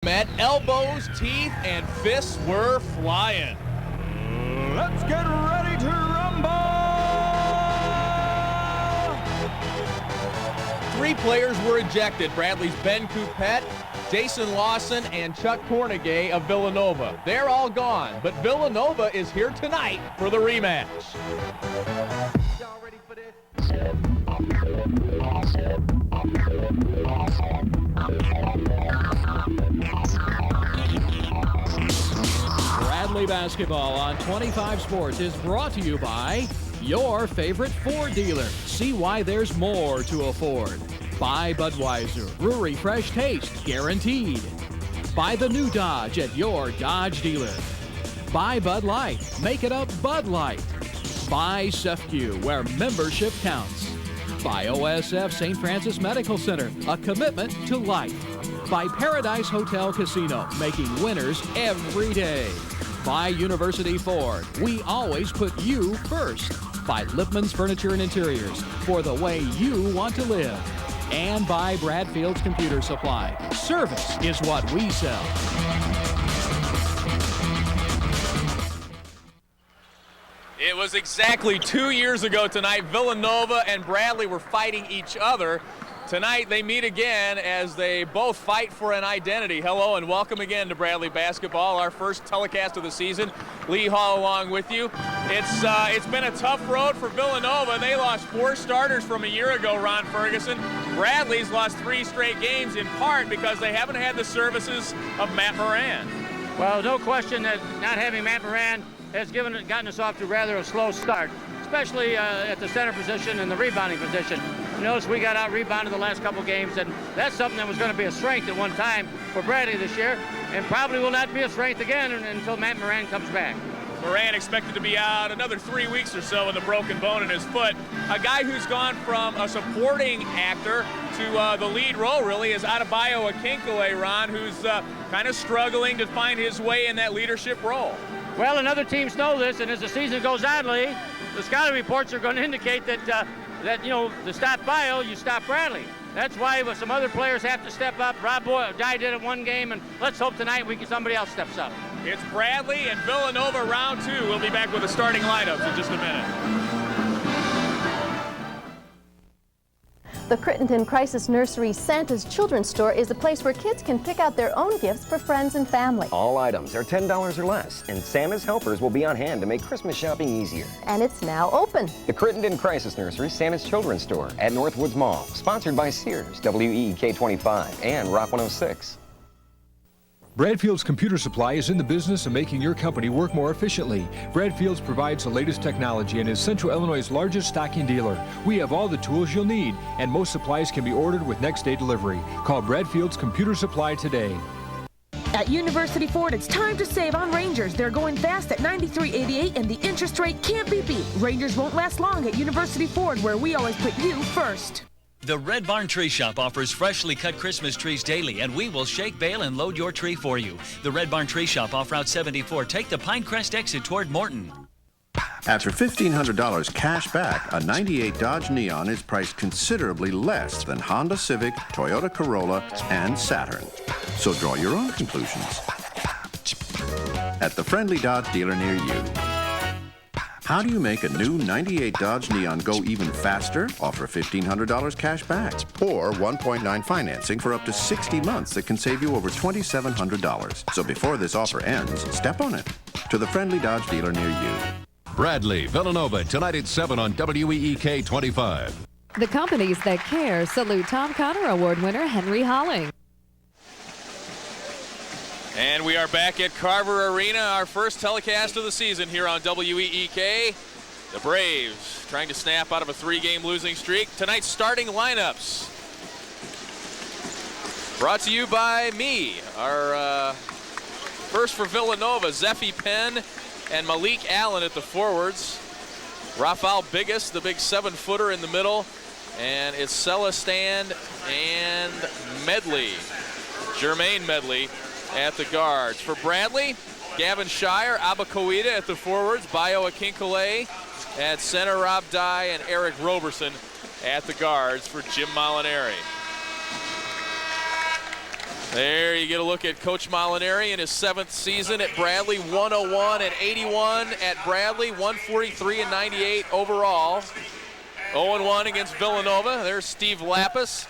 Met elbows, teeth, and fists were flying. Let's get ready to rumble! 3 players were ejected. Bradley's Ben Coupette, Jason Lawson, and Chuck Cornegay of Villanova. They're all gone, but Villanova is here tonight for the rematch. Y'all ready for this? Bradley basketball on 25 Sports is brought to you by your favorite Ford dealer. See why there's more to afford. By Budweiser, brewery fresh taste, guaranteed. By the new Dodge at your Dodge dealer. By Bud Light, make it a Bud Light. By CEFCU, where membership counts. By OSF St. Francis Medical Center, a commitment to life. By Paradise Hotel Casino, making winners every day. By University Ford, we always put you first. By Lipman's Furniture and Interiors, for the way you want to live. And by Bradfield's Computer Supply. Service is what we sell. It was exactly 2 years ago tonight. Villanova and Bradley were fighting each other. Tonight they meet again as they both fight for an identity. Hello and welcome again to Bradley basketball, our first telecast of the season. Lee Hall along with you. It's been a tough road for Villanova. They lost 4 starters from a year ago, Ron Ferguson. Bradley's lost 3 straight games in part because they haven't had the services of Matt Moran. Well, no question that not having Matt Moran has gotten us off to rather a slow start, especially at the center position and the rebounding position. You notice we got out-rebounded the last couple games, and that's something that was going to be a strength at one time for Bradley this year, and probably will not be a strength again until Matt Moran comes back. Moran expected to be out another 3 weeks or so with a broken bone in his foot. A guy who's gone from a supporting actor to the lead role, really, is Adebayo Akinkele, Ron, who's kind of struggling to find his way in that leadership role. Well, and other teams know this, and as the season goes on, Lee, the scouting reports are going to indicate that, to stop Bio, you stop Bradley. That's why some other players have to step up. Rob Dye did it one game, and let's hope tonight somebody else steps up. It's Bradley and Villanova round 2. We'll be back with the starting lineups in just a minute. The Crittenden Crisis Nursery Santa's Children's Store is a place where kids can pick out their own gifts for friends and family. All items are $10 or less, and Santa's helpers will be on hand to make Christmas shopping easier. And it's now open. The Crittenden Crisis Nursery Santa's Children's Store at Northwoods Mall, sponsored by Sears, WEEK 25, and Rock 106. Bradfield's Computer Supply is in the business of making your company work more efficiently. Bradfield's provides the latest technology and is Central Illinois' largest stocking dealer. We have all the tools you'll need, and most supplies can be ordered with next-day delivery. Call Bradfield's Computer Supply today. At University Ford, it's time to save on Rangers. They're going fast at $93.88, and the interest rate can't be beat. Rangers won't last long at University Ford, where we always put you first. The Red Barn Tree Shop offers freshly cut Christmas trees daily, and we will shake, bale, and load your tree for you. The Red Barn Tree Shop off Route 74. Take the Pinecrest exit toward Morton. After $1,500 cash back, a 98 Dodge Neon is priced considerably less than Honda Civic, Toyota Corolla, and Saturn. So draw your own conclusions at the friendly Dodge dealer near you. How do you make a new 98 Dodge Neon go even faster? Offer $1,500 cash back or 1.9 financing for up to 60 months that can save you over $2,700. So before this offer ends, step on it to the friendly Dodge dealer near you. Bradley, Villanova, tonight at 7 on WEEK 25. The companies that care salute Tom Connor Award winner Henry Holling. And we are back at Carver Arena, our first telecast of the season here on WEEK. The Braves trying to snap out of a 3-game losing streak. Tonight's starting lineups brought to you by me. Our first for Villanova, Zephy Penn and Malik Allen at the forwards. Rafael Biggis, the big 7-footer in the middle. And it's Celestin and Medley, Jermaine Medley, at the guards. For Bradley, Gavin Shire, Abakoida at the forwards, Bayo Akinkele at center, Rob Dye, and Eric Roberson at the guards for Jim Molinari. There you get a look at Coach Molinari in his 7th season at Bradley. 101 and 81 at Bradley, 143 and 98 overall. 0-1 against Villanova. There's Steve Lapis,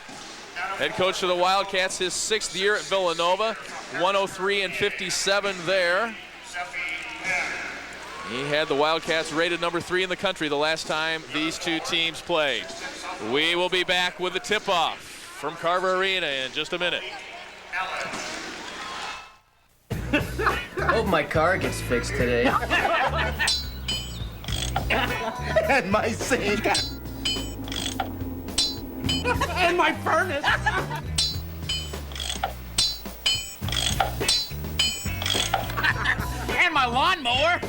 head coach of the Wildcats, his 6th year at Villanova. 103 and 57 there. He had the Wildcats rated number 3 in the country the last time these two teams played. We will be back with the tip-off from Carver Arena in just a minute. Hope my car gets fixed today. And my sink. And my furnace. And my lawnmower.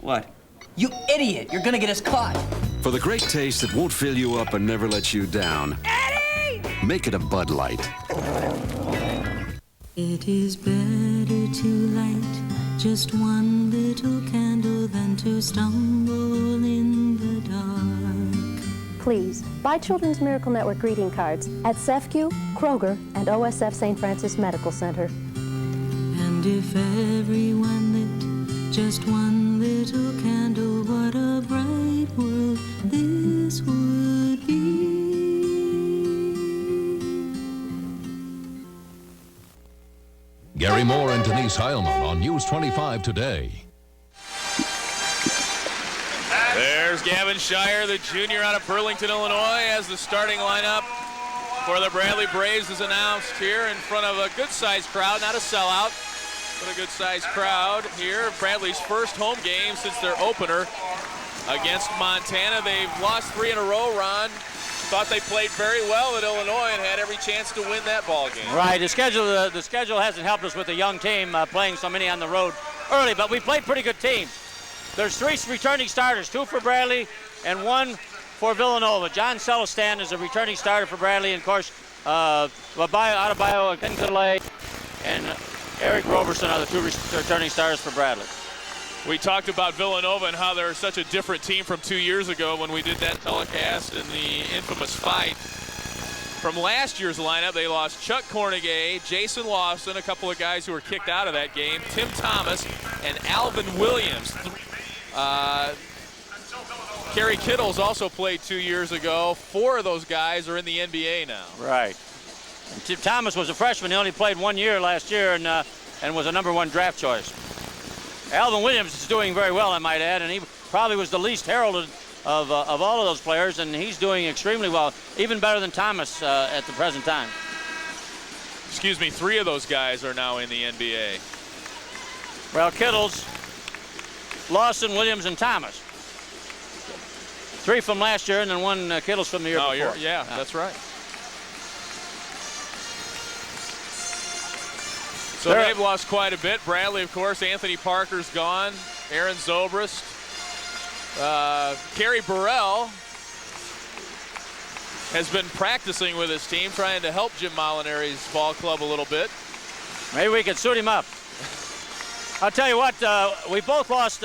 What? You idiot! You're gonna get us caught. For the great taste that won't fill you up and never let you down. Eddie! Make it a Bud Light. It is better to light just one little candle than to stumble in the dark. Please, buy Children's Miracle Network greeting cards at CEFCU, Kroger, and OSF St. Francis Medical Center. And if everyone lit just one little candle, what a bright world this would be. Gary Moore and Denise Heilman on News 25 today. There's Gavin Shire, the junior out of Burlington, Illinois, as the starting lineup for the Bradley Braves is announced here in front of a good-sized crowd, not a sellout, but a good-sized crowd here. Bradley's first home game since their opener against Montana. They've lost 3 in a row, Ron. Thought they played very well at Illinois and had every chance to win that ball game. Right, the schedule hasn't helped us with the young team playing so many on the road early, but we played pretty good teams. There's 3 returning starters, 2 for Bradley and 1 for Villanova. John Celestan is a returning starter for Bradley, and of course, Adebayo Akinkunle and Eric Roberson are the 2 returning starters for Bradley. We talked about Villanova and how they're such a different team from 2 years ago when we did that telecast in the infamous fight. From last year's lineup, they lost Chuck Cornegay, Jason Lawson, a couple of guys who were kicked out of that game, Tim Thomas, and Alvin Williams. Kerry Kittles also played 2 years ago. 4 of those guys are in the NBA now. Right. And Tim Thomas was a freshman. He only played 1 year last year and was a #1 draft choice. Alvin Williams is doing very well, I might add, and he probably was the least heralded of all of those players, and he's doing extremely well, even better than Thomas at the present time. Excuse me, 3 of those guys are now in the NBA. Well, Kittles, Lawson, Williams, and Thomas. 3 from last year, and then 1 Kittles from the year before. Yeah, that's right. So they've lost quite a bit. Bradley, of course, Anthony Parker's gone. Aaron Zobrist. Kerry Burrell has been practicing with his team, trying to help Jim Molinari's ball club a little bit. Maybe we could suit him up. I'll tell you what, we both lost,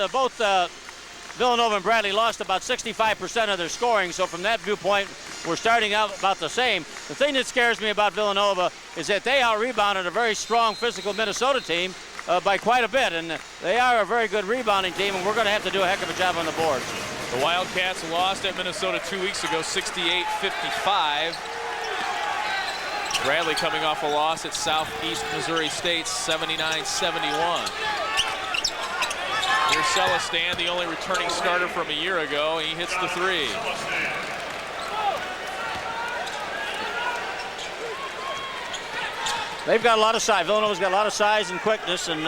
Villanova and Bradley lost about 65% of their scoring, so from that viewpoint, we're starting out about the same. The thing that scares me about Villanova is that they out-rebounded a very strong physical Minnesota team by quite a bit, and they are a very good rebounding team, and we're going to have to do a heck of a job on the boards. The Wildcats lost at Minnesota 2 weeks ago, 68-55. Bradley coming off a loss at Southeast Missouri State, 79-71. Here's Celestan, the only returning starter from a year ago. He hits the 3. They've got a lot of size. Villanova's got a lot of size and quickness, and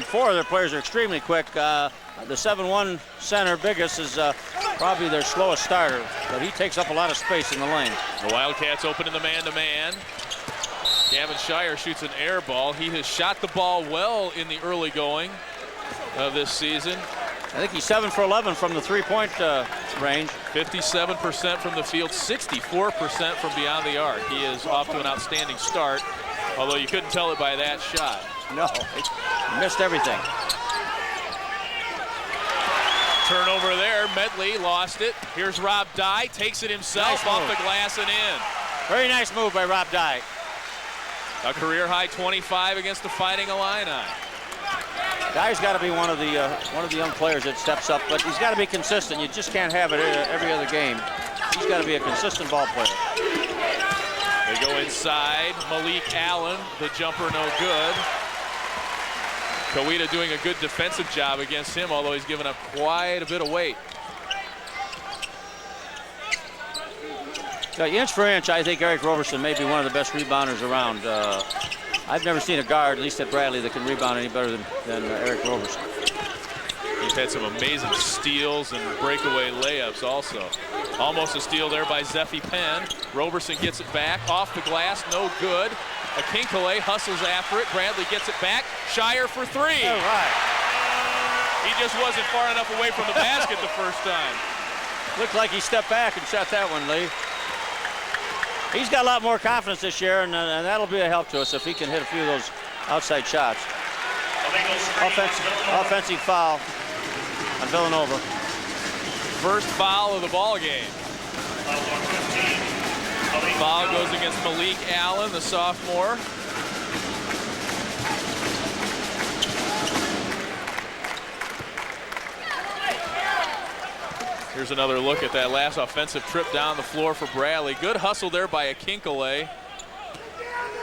4 of their players are extremely quick. The 7'1" center, Biggis, is probably their slowest starter, but he takes up a lot of space in the lane. The Wildcats open in the man-to-man. Gavin Shire shoots an air ball. He has shot the ball well in the early going of this season. I think he's 7 for 11 from the 3-point range. 57% from the field, 64% from beyond the arc. He is off to an outstanding start, although you couldn't tell it by that shot. No, he missed everything. Turnover there, Medley lost it. Here's Rob Dye, takes it himself off the glass and in. Very nice move by Rob Dye. A career-high 25 against the Fighting Illini. Guy's got to be one of the young players that steps up, but he's got to be consistent. You just can't have it every other game. He's got to be a consistent ball player. They go inside. Malik Allen, the jumper, no good. Kawita doing a good defensive job against him, although he's given up quite a bit of weight. So inch for inch, I think Eric Roberson may be one of the best rebounders around. I've never seen a guard, at least at Bradley, that can rebound any better than Eric Roberson. He's had some amazing steals and breakaway layups also. Almost a steal there by Zeffie Penn. Roberson gets it back, off the glass, no good. Akinkale hustles after it. Bradley gets it back. Shire for three. All right. He just wasn't far enough away from the basket the first time. Looked like he stepped back and shot that one, Lee. He's got a lot more confidence this year, and that'll be a help to us if he can hit a few of those outside shots. Offensive foul on Villanova. First foul of the ball game. Foul goes against Malik Allen, the sophomore. Here's another look at that last offensive trip down the floor for Bradley. Good hustle there by Akinkale.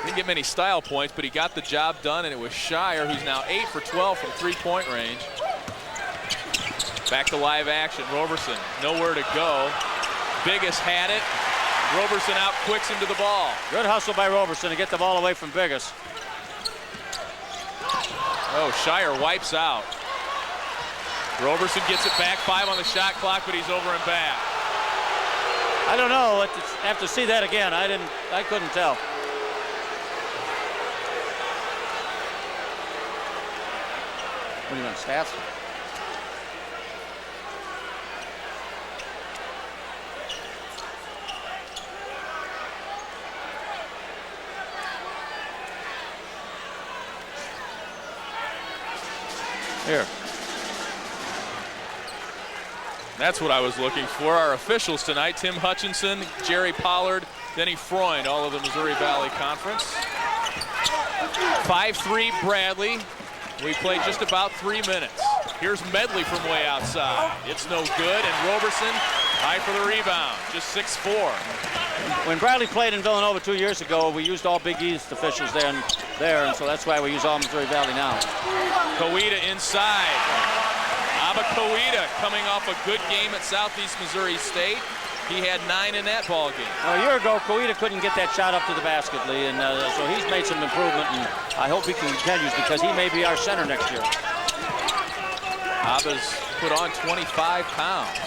Didn't get many style points, but he got the job done, and it was Shire, who's now 8 for 12 from three-point range. Back to live action. Roberson, nowhere to go. Biggis had it. Roberson out quicks him to the ball. Good hustle by Roberson to get the ball away from Biggis. Oh, Shire wipes out. Roberson gets it back, 5 on the shot clock, but he's over and back. I don't know. I have to see that again. I couldn't tell. What do you want, stats? Here. That's what I was looking for. Our officials tonight, Tim Hutchinson, Jerry Pollard, Denny Freund, all of the Missouri Valley Conference. 5-3 Bradley. We played just about 3 minutes. Here's Medley from way outside. It's no good, and Roberson high for the rebound, just 6'4". When Bradley played in Villanova 2 years ago, we used all Big East officials there, and so that's why we use all Missouri Valley now. Kawita inside. Abba Kawita coming off a good game at Southeast Missouri State. He had 9 in that ball game. A year ago, Kawita couldn't get that shot up to the basket, Lee, and so he's made some improvement, and I hope he continues because he may be our center next year. Abba's put on 25 pounds.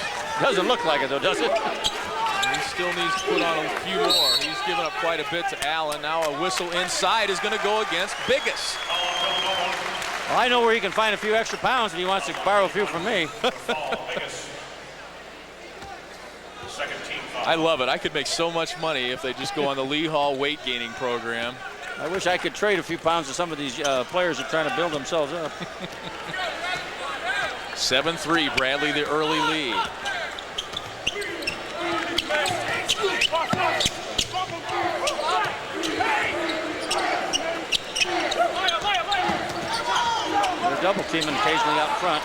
Doesn't look like it, though, does it? He still needs to put on a few more. He's given up quite a bit to Allen. Now a whistle inside is going to go against Biggis. Well, I know where he can find a few extra pounds if he wants to borrow a few from me. I love it. I could make so much money if they just go on the Lee Hall weight gaining program. I wish I could trade a few pounds to some of these players that are trying to build themselves up. 7-3, Bradley the early lead. They're double teaming occasionally out in front.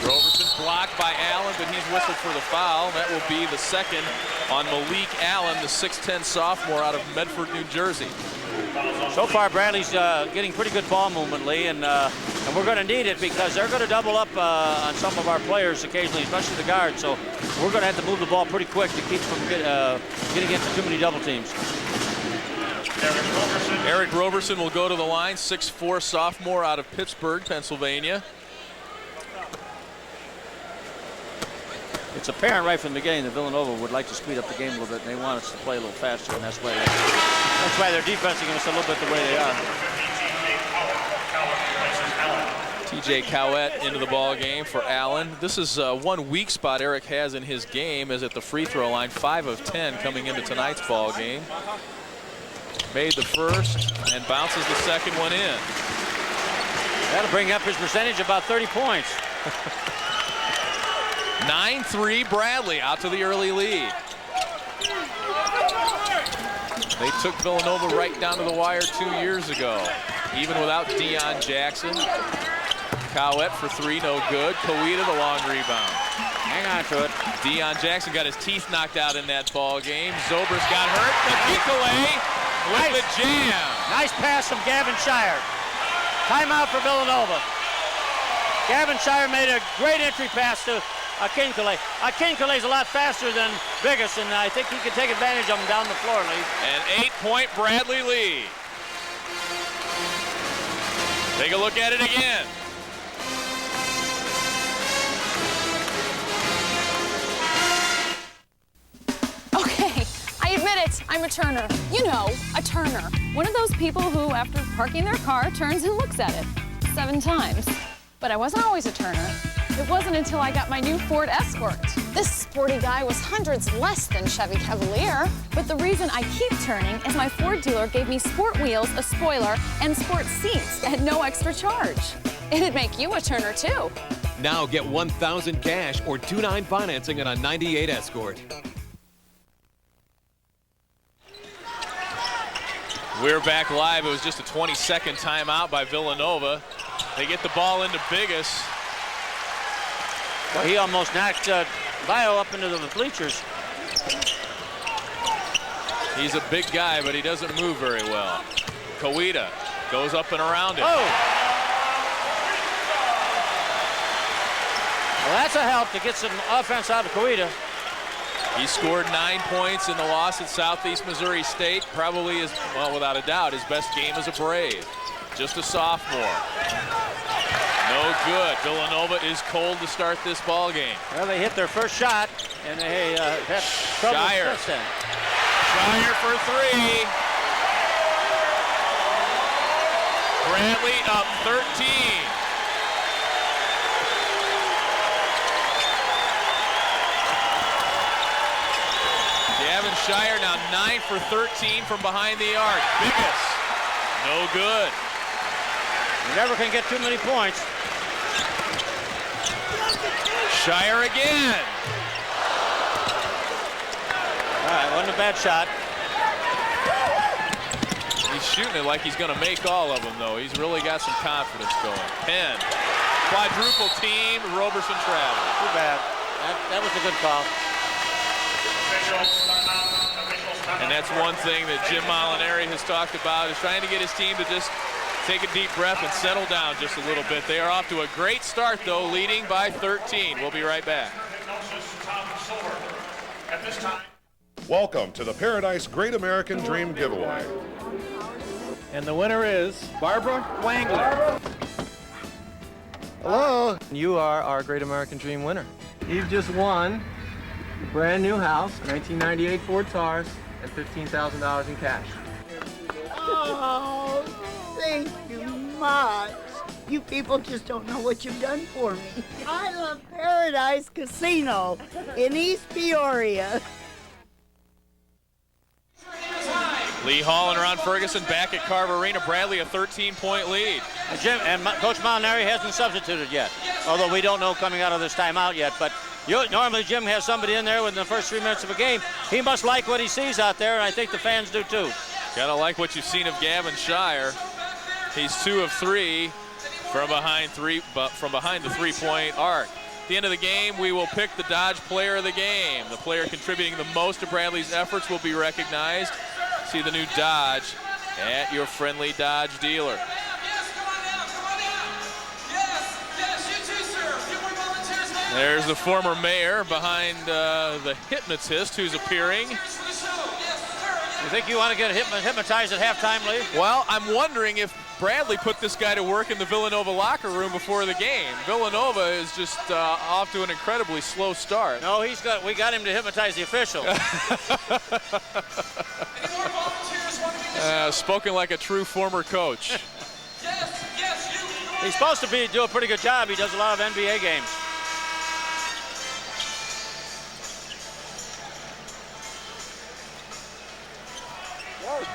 Roberson blocked by Allen, but he's whistled for the foul. That will be the second on Malik Allen, the 6'10 sophomore out of Medford, New Jersey. So far, Bradley's getting pretty good ball movement, Lee, and we're going to need it because they're going to double up on some of our players occasionally, especially the guards. So we're going to have to move the ball pretty quick to keep from getting into too many double teams. Eric Roberson will go to the line, 6'4 sophomore out of Pittsburgh, Pennsylvania. It's apparent right from the beginning that Villanova would like to speed up the game a little bit, and they want us to play a little faster, and that's why they're defensing us a little bit the way they are. TJ Cowett into the ball game for Allen. This is one weak spot Eric has in his game is at the free throw line, 5 of 10 coming into tonight's ball game. Made the first and bounces the second one in. That'll bring up his percentage about 30 points. 9-3 Bradley out to the early lead. They took Villanova right down to the wire 2 years ago, even without Deion Jackson. Cowett for three, no good. Kawita the long rebound. Hang on to it. Deion Jackson got his teeth knocked out in that ball game. Zobrist got hurt. Kakikale with the jam. Nice pass from Gavin Shire. Timeout for Villanova. Gavin Shire made a great entry pass to Akinkale. Akinkale's a lot faster than Biggis, and I think he can take advantage of him down the floor, Lee. An 8-point Bradley lead. Take a look at it again. Okay, I admit it, I'm a turner. You know, a turner. One of those people who, after parking their car, turns and looks at it 7 times. But I wasn't always a turner. It wasn't until I got my new Ford Escort. This sporty guy was hundreds less than Chevy Cavalier. But the reason I keep turning is my Ford dealer gave me sport wheels, a spoiler, and sport seats at no extra charge. It'd make you a turner, too. Now get $1,000 cash or 2.9 financing on a 98 Escort. We're back live. It was just a 20-second timeout by Villanova. They get the ball into Biggis. Well, he almost knocked Bio up into the bleachers. He's a big guy, but he doesn't move very well. Kawita goes up and around it. Oh! Well, that's a help to get some offense out of Kawita. He scored 9 points in the loss at Southeast Missouri State. Probably is, well, without a doubt, his best game as a Brave. Just a sophomore. No good. Villanova is cold to start this ball game. Well, they hit their first shot, and they had trouble Shire. with this end. Shire for three. Bradley up 13. Gavin Shire now 9 for 13 from behind the arc. Biggis, no good. You never can get too many points. Shire again. All right, wasn't a bad shot. He's shooting it like he's going to make all of them, though. He's really got some confidence going. Penn, quadruple team, Roberson Travis. Too bad. That was a good call. And that's one thing that Jim Molinari has talked about, is trying to get his team to just take a deep breath and settle down just a little bit. They are off to a great start, though, leading by 13. We'll be right back. Welcome to the Paradise Great American Dream Giveaway. And the winner is Barbara Wangler. Hello. You are our Great American Dream winner. You've just won a brand new house, 1998 Ford Taurus, and $15,000 in cash. Oh, thank you much. You people just don't know what you've done for me. I love Paradise Casino in East Peoria. Lee Hall and Ron Ferguson back at Carver Arena. Bradley a 13-point lead. And Coach Molinari hasn't substituted yet, although we don't know coming out of this timeout yet. But normally Jim has somebody in there within the first 3 minutes of a game. He must like what he sees out there, and I think the fans do too. Gotta like what you've seen of Gavin Shire. He's 2 of 3 from behind the three-point arc. At the end of the game, we will pick the Dodge Player of the Game. The player contributing the most to Bradley's efforts will be recognized. See the new Dodge at your friendly Dodge dealer. There's the former mayor behind the hypnotist who's appearing. You think you want to get hypnotized at halftime, Lee? Well, I'm wondering if Bradley put this guy to work in the Villanova locker room before the game. Villanova is just off to an incredibly slow start. No, we got him to hypnotize the official. Spoken like a true former coach. He's supposed to do a pretty good job. He does a lot of NBA games.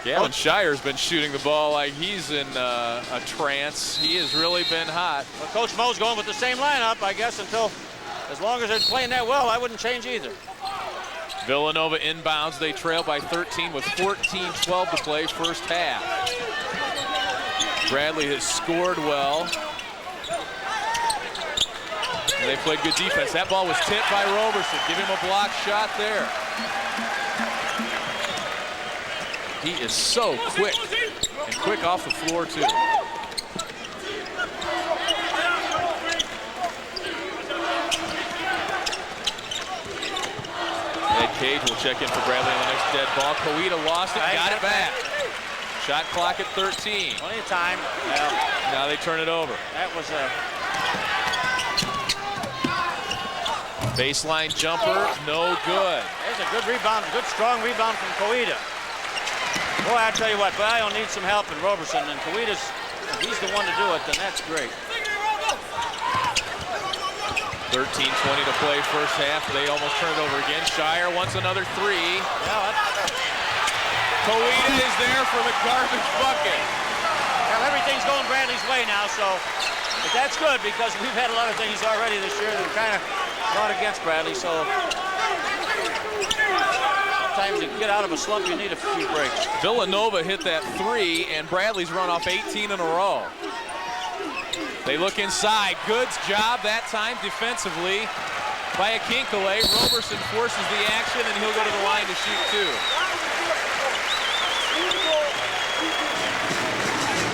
Gavin Shire's been shooting the ball like he's in a trance. He has really been hot. Well, Coach Mo's going with the same lineup, I guess, as long as they're playing that well, I wouldn't change either. Villanova inbounds. They trail by 13 with 14-12 to play first half. Bradley has scored well. And they played good defense. That ball was tipped by Roberson. Give him a block shot there. He is so quick, and quick off the floor too. Ed Cage will check in for Bradley on the next dead ball. Coeta lost it, got it back. Shot clock at 13. Plenty of time. Well, now they turn it over. That was a baseline jumper, no good. There's a good rebound, good strong rebound from Coeta. Boy, I tell you what, Vallejo needs some help in Roberson, and Coeta's, if he's the one to do it, then that's great. 13-20 to play first half. They almost turn it over again. Shire wants another three. Coeta is there for the garbage bucket. Well, everything's going Bradley's way now, but that's good because we've had a lot of things already this year that have kind of gone against Bradley, so sometimes to get out of a slump, you need a few breaks. Villanova hit that three, and Bradley's run off 18 in a row. They look inside. Good's job that time defensively by Akinkale. Roberson forces the action, and he'll go to the line to shoot two.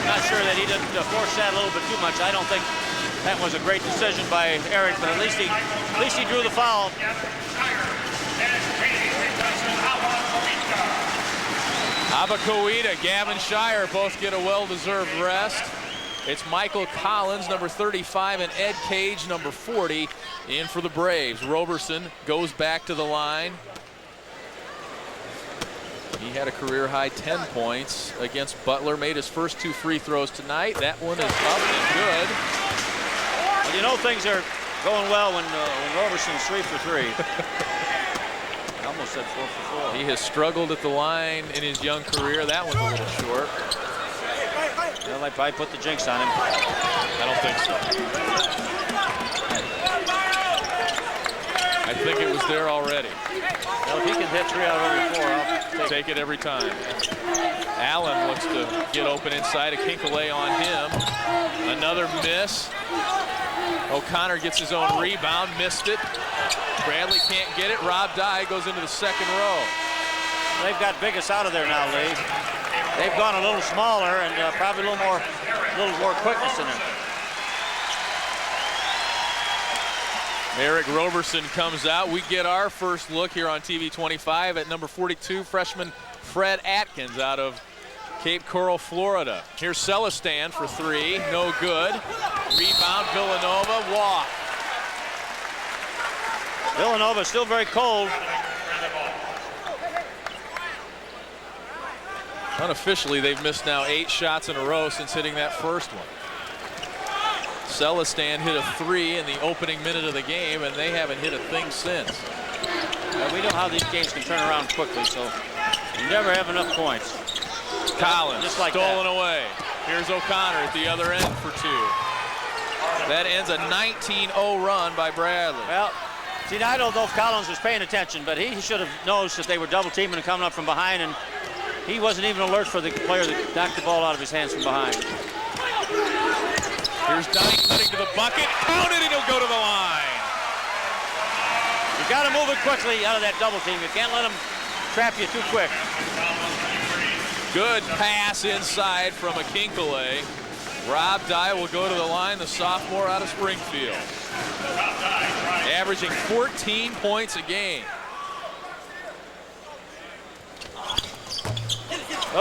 Not sure that he didn't force that a little bit too much. I don't think that was a great decision by Eric, but at least he drew the foul. Abba Coeta, Gavin Shire both get a well-deserved rest. It's Michael Collins, number 35, and Ed Cage, number 40, in for the Braves. Roberson goes back to the line. He had a career-high 10 points against Butler, made his first two free throws tonight. That one is up and good. Well, you know things are going well when Roberson's 3 for 3. I almost said 4 for 4. He has struggled at the line in his young career. That one's a little short. Well, they probably put the jinx on him. I don't think so. I think it was there already. Well, if he can hit 3 out of every 4, I'll take it every time. Allen looks to get open inside. Akinkale on him. Another miss. O'Connor gets his own rebound, missed it. Bradley can't get it. Rob Dye goes into the second row. They've got Biggest out of there now, Lee. They've gone a little smaller and probably a little more quickness in it. Eric Roberson comes out. We get our first look here on TV 25 at number 42, freshman Fred Atkins out of Cape Coral, Florida. Here's Celestin for 3, no good. Rebound, Villanova, walk. Villanova still very cold. Unofficially, they've missed now 8 shots in a row since hitting that first one. Celestin hit a 3 in the opening minute of the game, and they haven't hit a thing since. Well, we know how these games can turn around quickly, so you never have enough points. Collins just like stolen that. away. Here's O'Connor at the other end for 2. That ends a 19-0 run by Bradley. Well, see, I don't know if Collins was paying attention, but he should have noticed that they were double teaming and coming up from behind, and he wasn't even alert for the player that knocked the ball out of his hands from behind. Here's Donnie cutting to the bucket. Count it, and he'll go to the line. You got to move it quickly out of that double team. You can't let them trap you too quick. Good pass inside from Akinkale. Rob Dye will go to the line, the sophomore out of Springfield. Averaging 14 points a game.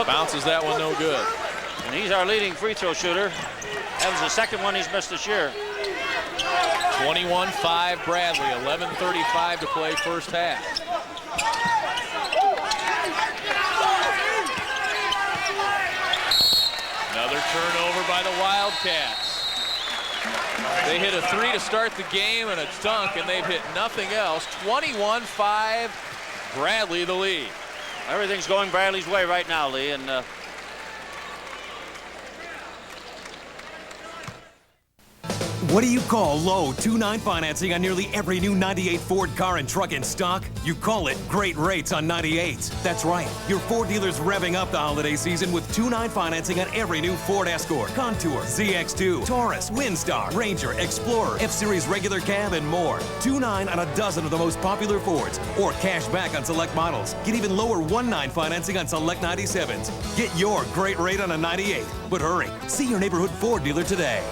Bounces that one no good. And he's our leading free throw shooter. That was the second one he's missed this year. 21-5 Bradley, 11:35 to play first half. Another turnover by the Wildcats. They hit a 3 to start the game and a dunk, and they've hit nothing else. 21-5, Bradley the lead. Everything's going Bradley's way right now, Lee, and What do you call low 2.9 financing on nearly every new 98 Ford car and truck in stock? You call it great rates on 98s. That's right. Your Ford dealer's revving up the holiday season with 2.9 financing on every new Ford Escort, Contour, ZX2, Taurus, Windstar, Ranger, Explorer, F-Series regular cab, and more. 2.9 on a dozen of the most popular Fords, or cash back on select models. Get even lower 1.9 financing on select 97s. Get your great rate on a 98. But hurry, see your neighborhood Ford dealer today.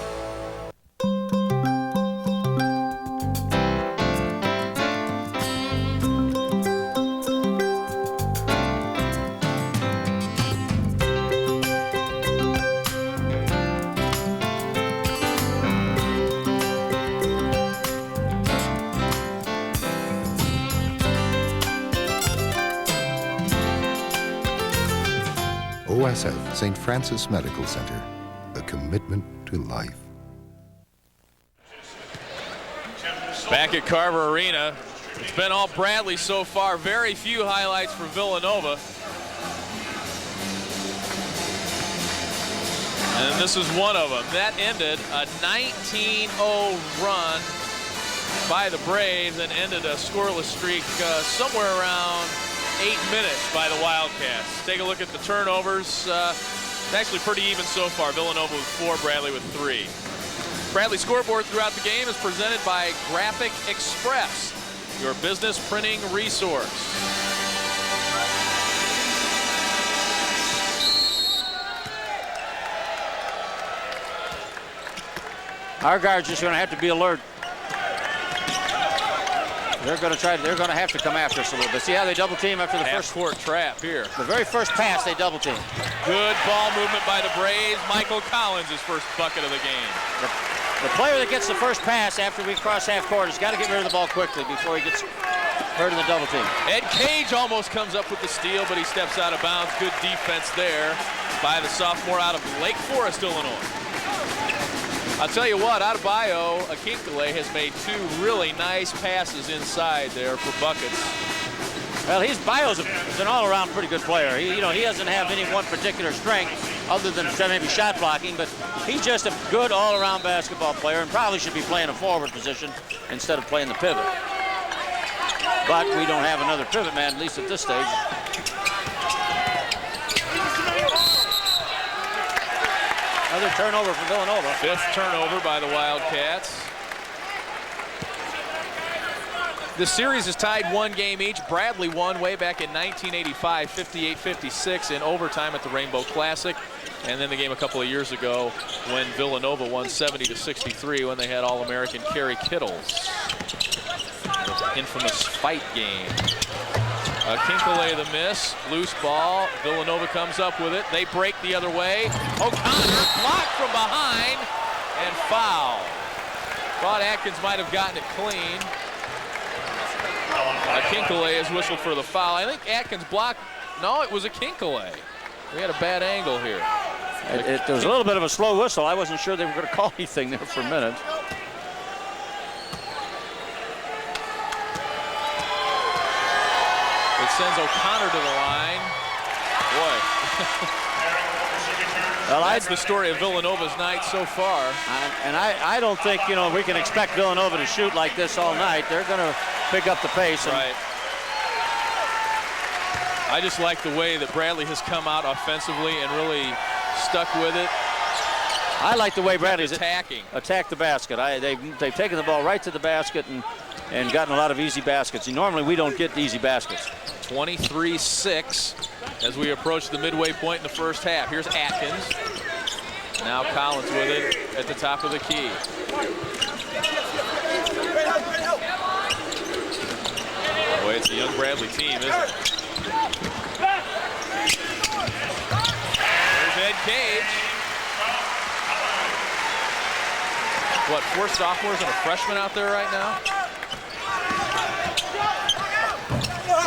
OSF, St. Francis Medical Center, a commitment to life. Back at Carver Arena, it's been all Bradley so far. Very few highlights for Villanova. And this is one of them. That ended a 19-0 run by the Braves and ended a scoreless streak somewhere around 8 minutes by the Wildcats. Take a look at the turnovers. It's actually pretty even so far. Villanova with 4, Bradley with 3. Bradley scoreboard throughout the game is presented by Graphic Express, your business printing resource. Our guards just going to have to be alert. They're going to have to come after us a little bit. See how they double team after the first court trap here. The very first pass, they double team. Good ball movement by the Braves. Michael Collins, his first bucket of the game. The player that gets the first pass after we cross half court has got to get rid of the ball quickly before he gets hurt in the double team. Ed Cage almost comes up with the steal, but he steps out of bounds. Good defense there by the sophomore out of Lake Forest, Illinois. I'll tell you what, Adebayo Akinkele has made 2 really nice passes inside there for buckets. Well, Bio's an all-around pretty good player. He doesn't have any one particular strength other than maybe shot blocking, but he's just a good all-around basketball player and probably should be playing a forward position instead of playing the pivot. But we don't have another pivot man, at least at this stage. Another turnover for Villanova. 5th turnover by the Wildcats. The series is tied 1 game each. Bradley won way back in 1985, 58-56 in overtime at the Rainbow Classic. And then the game a couple of years ago when Villanova won 70-63 when they had All-American Kerry Kittles. The infamous fight game. Akinkele the miss, loose ball. Villanova comes up with it. They break the other way. O'Connor blocked from behind and foul. Thought Atkins might have gotten it clean. Akinkele has whistled for the foul. I think Atkins blocked. No, it was Akinkele. We had a bad angle here. There was a little bit of a slow whistle. I wasn't sure they were going to call anything there for a minute. It sends O'Connor to the line. Boy. Well, that's the story of Villanova's night so far. I don't think, we can expect Villanova to shoot like this all night. They're going to pick up the pace. Right. I just like the way that Bradley has come out offensively and really stuck with it. I like the way Bradley's attacked the basket. They've taken the ball right to the basket and gotten a lot of easy baskets. Normally we don't get easy baskets. 23-6 as we approach the midway point in the first half. Here's Atkins. Now Collins with it at the top of the key. Boy, it's a young Bradley team, isn't it? There's Ed Cage. What, 4 sophomores and a freshman out there right now?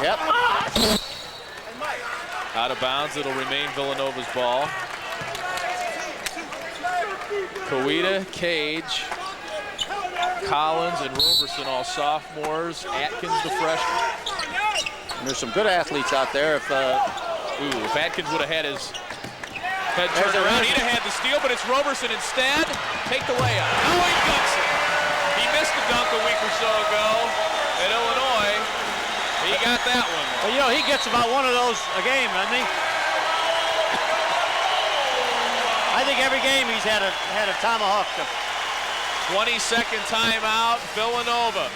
Yep. Out of bounds, it'll remain Villanova's ball. Kawita, Cage, Collins, and Roberson, all sophomores. Atkins, the freshman. And there's some good athletes out there. If Atkins would have had his Had turned around. He'd have had the steal, but it's Roberson instead. Take the layup. Oh, he dunks it. He missed the dunk a week or so ago at Illinois. He got that one. Well, you know, he gets about one of those a game, doesn't he? I think every game he's had a tomahawk. 20-second timeout, Villanova.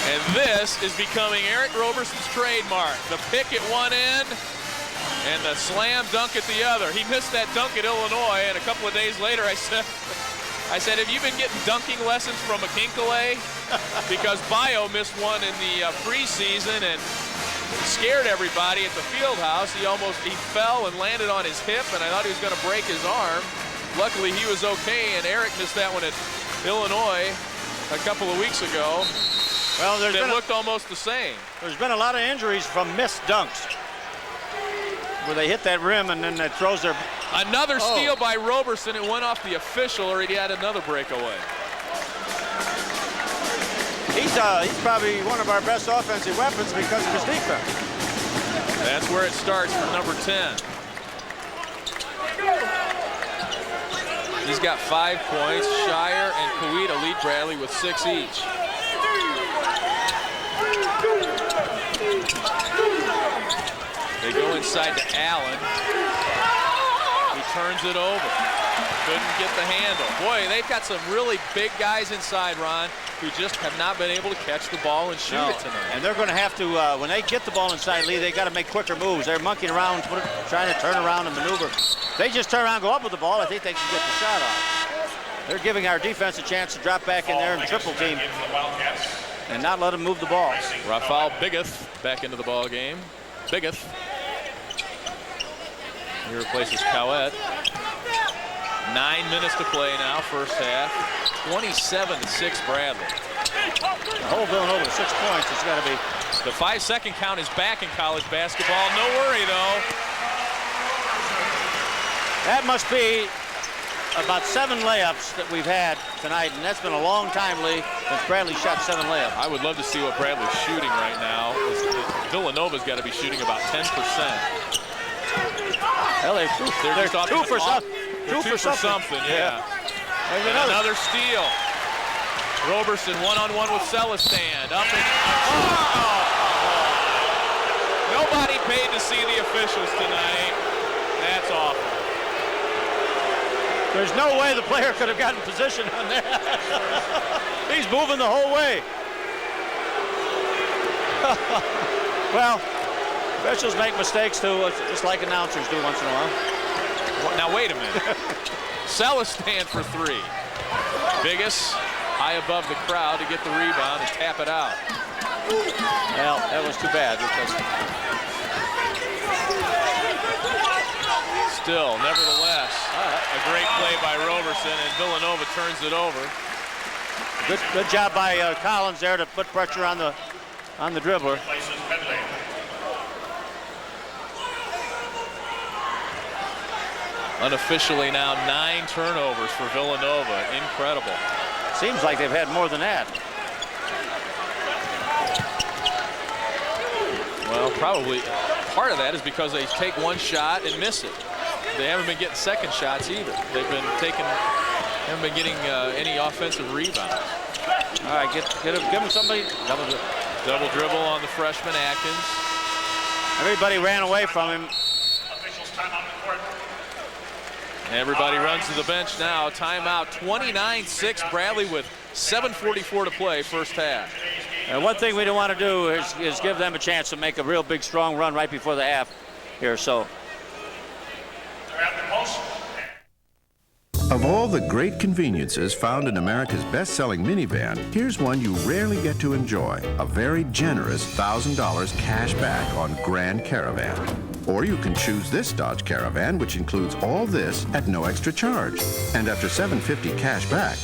And this is becoming Eric Roberson's trademark. The pick at one end and the slam dunk at the other. He missed that dunk at Illinois, and a couple of days later I said, have you been getting dunking lessons from McKinkle? Because Bio missed one in the preseason and scared everybody at the field house. He fell and landed on his hip, and I thought he was going to break his arm. Luckily, he was okay, and Eric missed that one at Illinois a couple of weeks ago. Well, it looked almost the same. There's been a lot of injuries from missed dunks, where they hit that rim and then it throws their... Another steal by Roberson. It went off the official, or he had another breakaway. He's probably one of our best offensive weapons because of his defense. That's where it starts for number 10. He's got 5 points. Shire and Kawita lead Bradley with 6 each. They go inside to Allen. He turns it over. Couldn't get the handle. Boy, they've got some really big guys inside, Ron, who just have not been able to catch the ball and shoot it tonight. And they're going to have to, when they get the ball inside, Lee, they got to make quicker moves. They're monkeying around, trying to turn around and maneuver. If they just turn around and go up with the ball, I think they can get the shot off. They're giving our defense a chance to drop back in there and triple team and not let them move the ball. Rafael Biggeth back into the ball game. Biggeth. He replaces Cowett. 9 minutes to play now, first half. 27-6 Bradley. The whole Villanova 6 points. It's got to be. The 5-second count is back in college basketball. No worry though. That must be about 7 layups that we've had tonight, and that's been a long time, Lee, since Bradley shot 7 layups. I would love to see what Bradley's shooting right now. Villanova's got to be shooting about 10%. Well, they're just two for something. Two for something, yeah. There's another steal. Roberson one-on-one with Celestin. Up and Nobody paid to see the officials tonight. That's awful. There's no way the player could have gotten position on that. He's moving the whole way. Well, officials make mistakes too, just like announcers do once in a while. Now wait a minute. Celestin for 3. Biggest high above the crowd to get the rebound and tap it out. Well, that was too bad because still, nevertheless, a great play by Roberson, and Villanova turns it over. Good job by Collins there to put pressure on the dribbler. Unofficially now 9 turnovers for Villanova. Incredible. Seems like they've had more than that. Well, probably part of that is because they take one shot and miss it. They haven't been getting second shots either. Haven't been getting any offensive rebounds. All right, give him somebody. Double dribble on the freshman Atkins. Everybody ran away from him. Everybody runs to the bench now. Timeout. 29-6 Bradley with 7:44 to play, first half. And one thing we don't want to do is give them a chance to make a real big, strong run right before the half here. So. Of all the great conveniences found in America's best-selling minivan, here's one you rarely get to enjoy. A very generous $1,000 cash back on Grand Caravan. Or you can choose this Dodge Caravan, which includes all this at no extra charge. And after $750 cash back,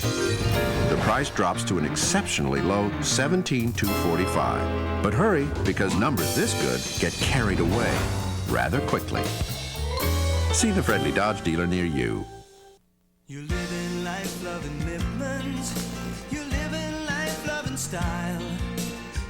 the price drops to an exceptionally low $17,245. But hurry, because numbers this good get carried away rather quickly. See the friendly Dodge dealer near you. You're living life loving Midlands. You're living life loving style.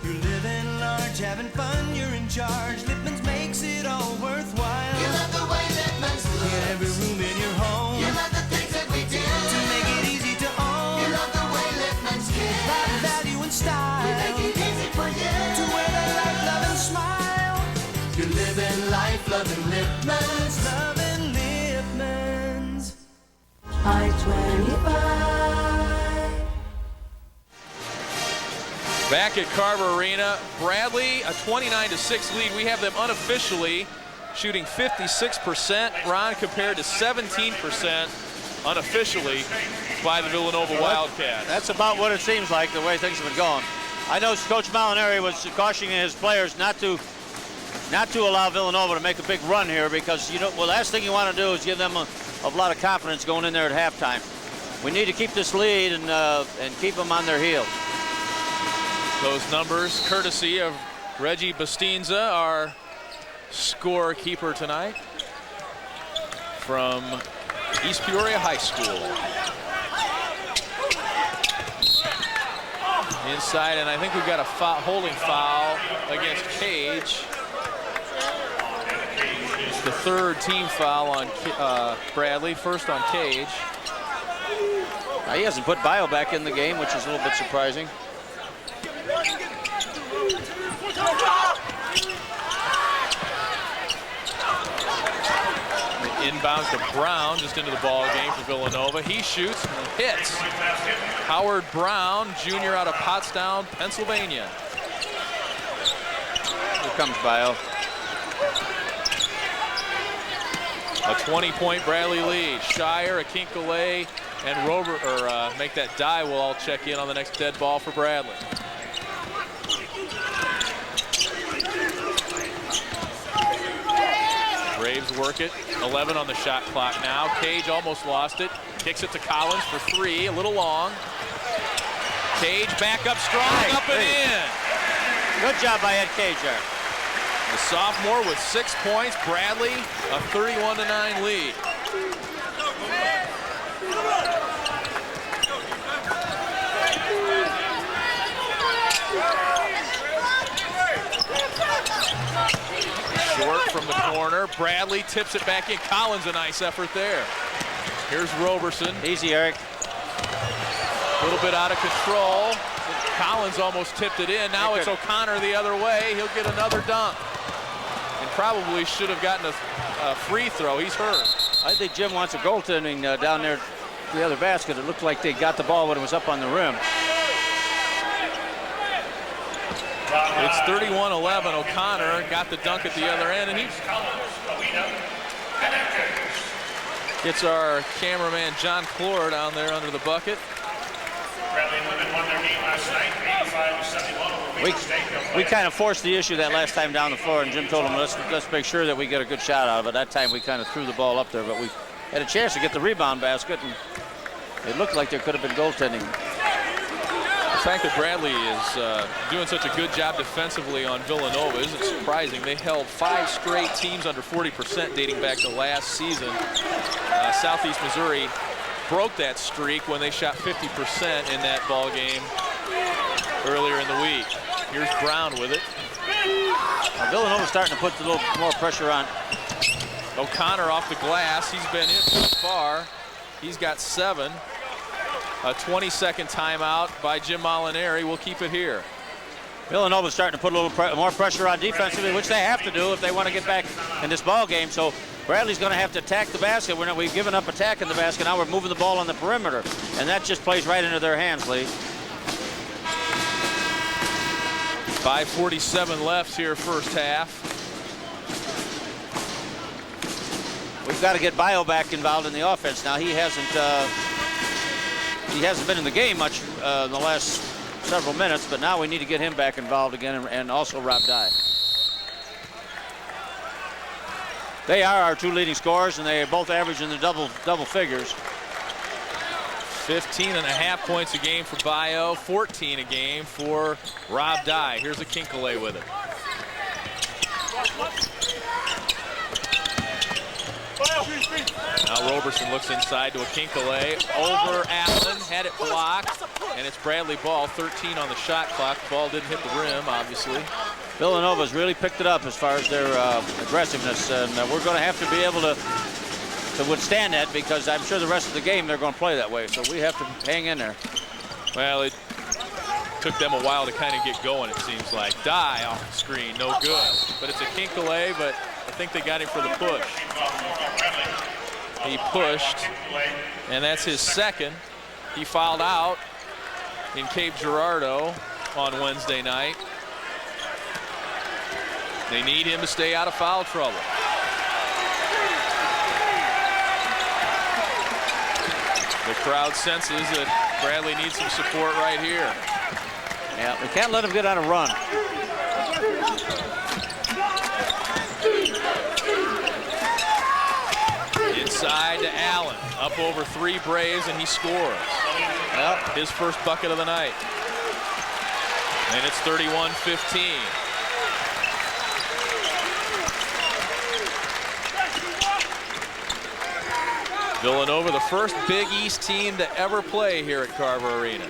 You're living large, having fun. You're enjoying charge. Lippman's makes it all worthwhile. You love the way Lippman's looks. In every room in your home. You love the things that we do to make it easy to own. You love the way Lippman's kids. Like value and style. We make it easy for you to wear that life, love, and smile. You're living life, loving Lippman's. Loving Lippman's. I-25. Back at Carver Arena, Bradley, a 29-6 lead. We have them unofficially shooting 56%, Ron, compared to 17% unofficially by the Villanova Wildcats. That's about what it seems like, the way things have been going. I know Coach Molinari was cautioning his players not to allow Villanova to make a big run here, because well, last thing you want to do is give them a lot of confidence going in there at halftime. We need to keep this lead and keep them on their heels. Those numbers courtesy of Reggie Bastinza, our scorekeeper tonight from East Peoria High School. Inside, and I think we've got a holding foul against Cage. It's the third team foul on Bradley, first on Cage. Now, he hasn't put Bio back in the game, which is a little bit surprising. Inbound to Brown, just into the ball game for Villanova. He shoots and hits. Howard Brown, junior out of Pottstown, Pennsylvania. Here comes Bio. A 20-point Bradley lead. Shire, Akinkale, and Rover, make that die. We'll all check in on the next dead ball for Bradley. Braves work it. 11 on the shot clock now. Cage almost lost it. Kicks it to Collins for three. A little long. Cage back up strong, up and in. Good job by Ed Cage there. The sophomore with 6 points. Bradley, a 31-9 lead. Short from the corner. Bradley tips it back in. Collins, a nice effort there. Here's Roberson. Easy, Eric. A little bit out of control. Collins almost tipped it in. Now it's O'Connor the other way. He'll get another dunk. And probably should have gotten a free throw. He's hurt. I think Jim wants a goaltending down there to the other basket. It looked like they got the ball when it was up on the rim. It's 31-11. O'Connor got the dunk at the other end, and he gets our cameraman John Clore down there under the bucket. We kind of forced the issue that last time down the floor, and Jim told him, let's make sure that we get a good shot out of it. That time we kind of threw the ball up there, but we had a chance to get the rebound basket, and it looked like there could have been goaltending. The fact that Bradley is doing such a good job defensively on Villanova isn't surprising. They held 5 straight teams under 40% dating back to last season. Southeast Missouri broke that streak when they shot 50% in that ball game earlier in the week. Here's Brown with it. Villanova's starting to put a little more pressure on. O'Connor off the glass. He's been in so far. He's got 7. A 20-second timeout by Jim Molinari. We'll keep it here. Villanova's starting to put a little more pressure on defensively, which they have to do if they want to get back in this ball game. So Bradley's going to have to attack the basket. We've given up attacking the basket. Now we're moving the ball on the perimeter, and that just plays right into their hands, Lee. 5:47 left here, first half. We've got to get Bio back involved in the offense now. He hasn't been in the game much in the last several minutes, but now we need to get him back involved again, and also Rob Dye. They are our 2 leading scorers, and they are both averaging the double figures. 15.5 points a game for Bio, 14 a game for Rob Dye. Here's Akinkale with it. Now Roberson looks inside to Akinkale. Over Allen, had it blocked, and it's Bradley ball, 13 on the shot clock. The ball didn't hit the rim, obviously. Villanova's really picked it up as far as their aggressiveness, and we're going to have to be able to withstand that, because I'm sure the rest of the game they're going to play that way. So we have to hang in there. Well, it took them a while to kind of get going, it seems like. Dye off the screen, no good. But it's a Kinkalay, but I think they got him for the push. He pushed, and that's his second. He fouled out in Cape Girardeau on Wednesday night. They need him to stay out of foul trouble. The crowd senses that Bradley needs some support right here. Yeah, we can't let him get on a run. Inside to Allen, up over 3 Braves, and he scores. Well, his first bucket of the night. And it's 31-15. Villanova, the first Big East team to ever play here at Carver Arena.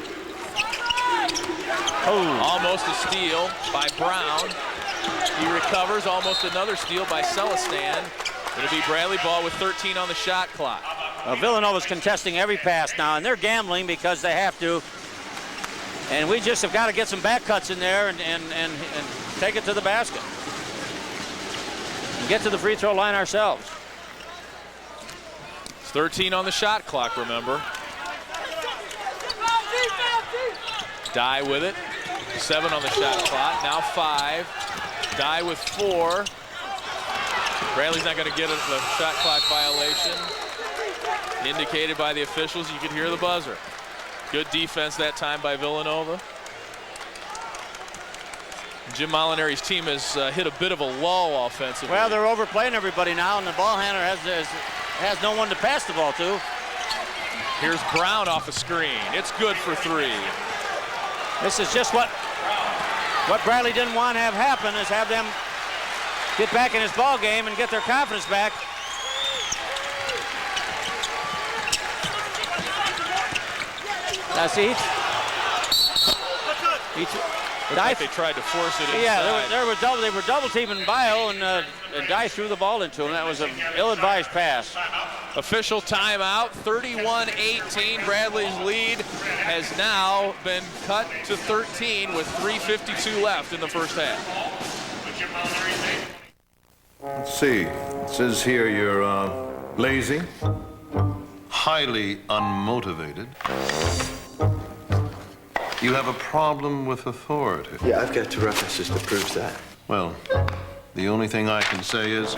Almost a steal by Brown. He recovers. Almost another steal by Celestin. It'll be Bradley ball with 13 on the shot clock. Villanova's contesting every pass now, and they're gambling because they have to. And we just have got to get some back cuts in there and take it to the basket. And get to the free throw line ourselves. 13 on the shot clock, remember. Dye with it. 7 on the shot clock. Now 5. Dye with 4. Bradley's not going to get the shot clock violation indicated by the officials. You can hear the buzzer. Good defense that time by Villanova. Jim Molinari's team has hit a bit of a lull offensively. Well, they're overplaying everybody now, and the ball handler has no one to pass the ball to. Here's Brown off a screen. It's good for 3. This is just what Bradley didn't want to have happen, is have them get back in his ball game and get their confidence back. Now see, like they tried to force it inside. Yeah, they were double teaming Bio, and Dye threw the ball into him. That was an ill-advised pass. Official timeout, 31-18. Bradley's lead has now been cut to 13 with 3:52 left in the first half. Let's see. It says here you're lazy, highly unmotivated. You have a problem with authority. Yeah, I've got 2 references that proves that. Well, the only thing I can say is,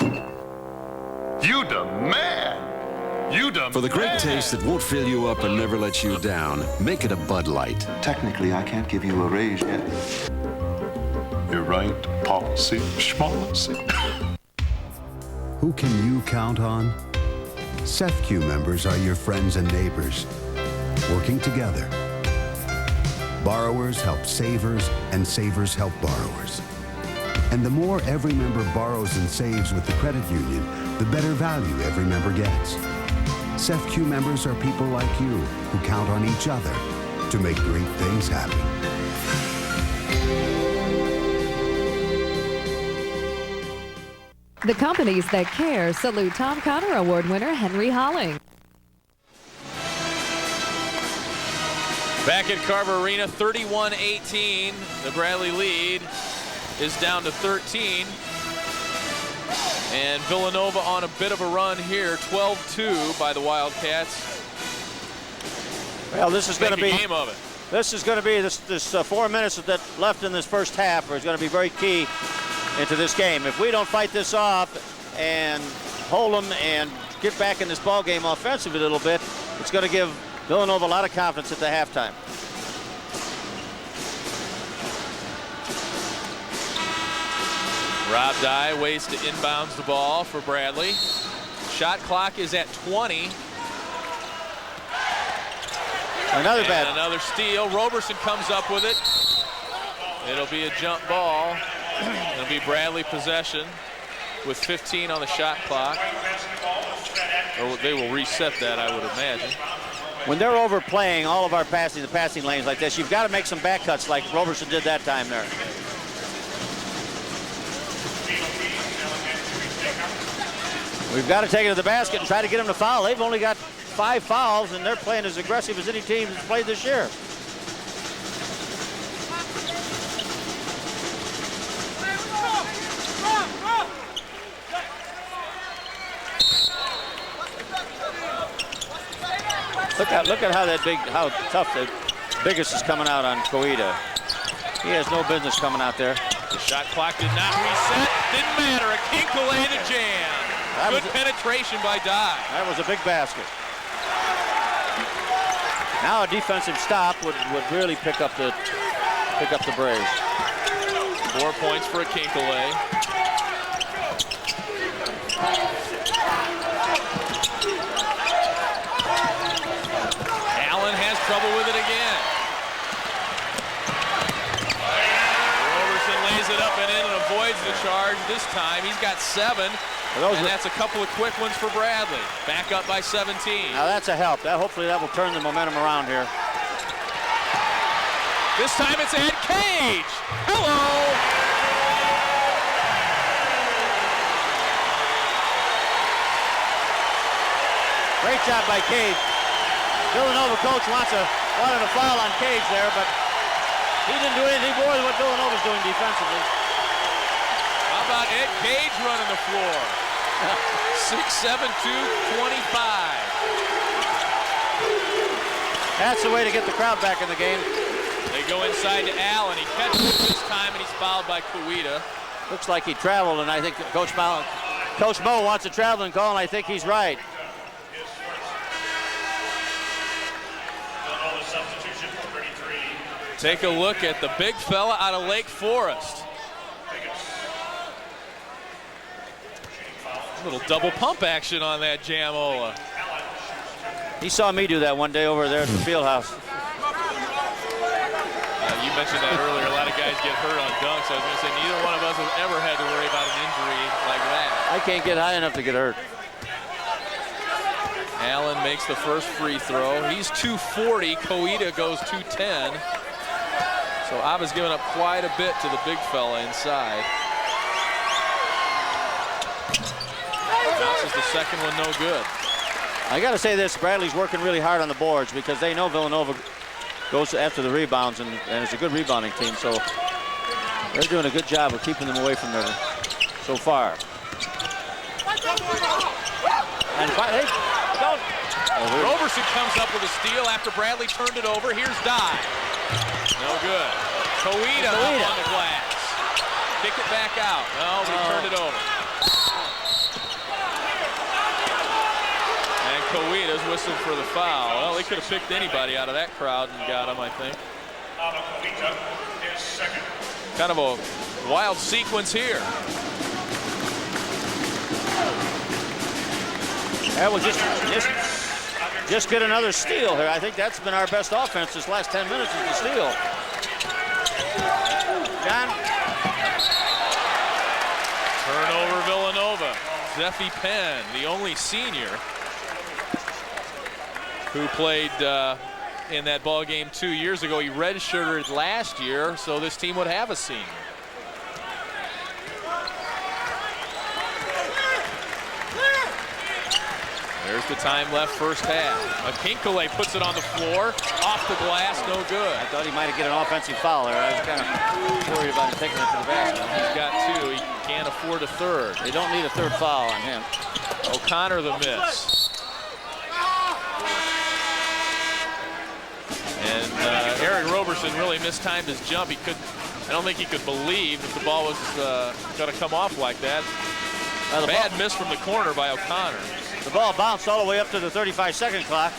you demand! You demand! For the great taste that won't fill you up and never let you down, make it a Bud Light. Technically, I can't give you a raise yet. You're right, policy, schmolicy. Who can you count on? SEFQ members are your friends and neighbors, working together. Borrowers help savers, and savers help borrowers. And the more every member borrows and saves with the credit union, the better value every member gets. SEFQ members are people like you who count on each other to make great things happen. The companies that care salute Tom Connor Award winner Henry Holling. Back at Carver Arena, 31-18. The Bradley lead is down to 13. And Villanova on a bit of a run here, 12-2 by the Wildcats. Well, this is going to be a game of it. This is going to be this 4 minutes that left in this first half is going to be very key into this game. If we don't fight this off and hold them and get back in this ball game offensively a little bit, it's going to give Villanova a lot of confidence at the halftime. Rob Dye waits to inbounds the ball for Bradley. Shot clock is at 20. Another steal. Roberson comes up with it. It'll be a jump ball. It'll be Bradley possession with 15 on the shot clock. Or they will reset that, I would imagine. When they're overplaying all of our the passing lanes like this, you've got to make some back cuts like Roberson did that time there. We've got to take it to the basket and try to get them to foul. They've only got 5 fouls, and they're playing as aggressive as any team has played this year. Look at how tough the biggest is coming out on Coeda. He has no business coming out there. The shot clock did not reset. Didn't matter. A Kinkley to jam. Good penetration by Dye. That was a big basket. Now a defensive stop would really pick up the Braves. 4 points for a Kinkley. Allen has trouble with it again. Roberson lays it up and in and avoids the charge. This time he's got 7. And that's a couple of quick ones for Bradley. Back up by 17. Now that's a help. Hopefully that will turn the momentum around here. This time it's Ed Cage. Hello. Great job by Cage. Villanova coach wanted a foul on Cage there, but he didn't do anything more than what Villanova's doing defensively. How about Ed Cage running the floor? 6'7", 225. That's the way to get the crowd back in the game. They go inside to Allen. He catches it this time, and he's fouled by Coeda. Looks like he traveled, and I think Coach Mo wants a traveling call, and I think he's right. Take a look at the big fella out of Lake Forest. A little double pump action on that Jamola. He saw me do that one day over there at the field house. You mentioned that earlier. A lot of guys get hurt on dunks. I was going to say neither one of us has ever had to worry about an injury like that. I can't get high enough to get hurt. Allen makes the first free throw. He's 240. Coeda goes 210. So Abba's given up quite a bit to the big fella inside. Bounces the second one, no good. I got to say this, Bradley's working really hard on the boards because they know Villanova goes after the rebounds, and it's a good rebounding team, so they're doing a good job of keeping them away from there so far. And they don't. Roberson comes up with a steal after Bradley turned it over. Here's Dye. No good. Coeda up on the glass. Kick it back out. No, but he turned it over. And Coeda's whistling for the foul. Well, they could have picked anybody out of that crowd and got him, I think. Kind of a wild sequence here. That was just get another steal here. I think that's been our best offense this last 10 minutes is the steal. John? Turnover Villanova. Zeffie Penn, the only senior who played in that ball game 2 years ago. He redshirted last year, so this team would have a senior. There's the time left first half. Kinkley puts it on the floor, off the glass, no good. I thought he might have get an offensive foul there. I was kind of worried about him taking it to the basket. He's got 2. He can't afford a third. They don't need a third foul on him. O'Connor the miss. And Eric Roberson really mistimed his jump. I don't think he could believe that the ball was going to come off like that. Bad miss from the corner by O'Connor. The ball bounced all the way up to the 35-second clock.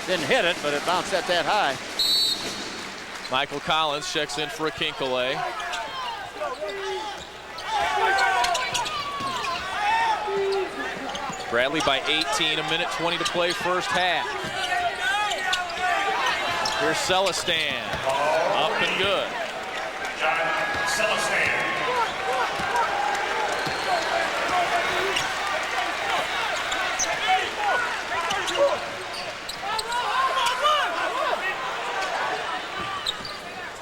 Didn't hit it, but it bounced that high. Michael Collins checks in for a Kinkley. Bradley by 18, 1:20 to play first half. Here's Celestin, up and good. Celestin.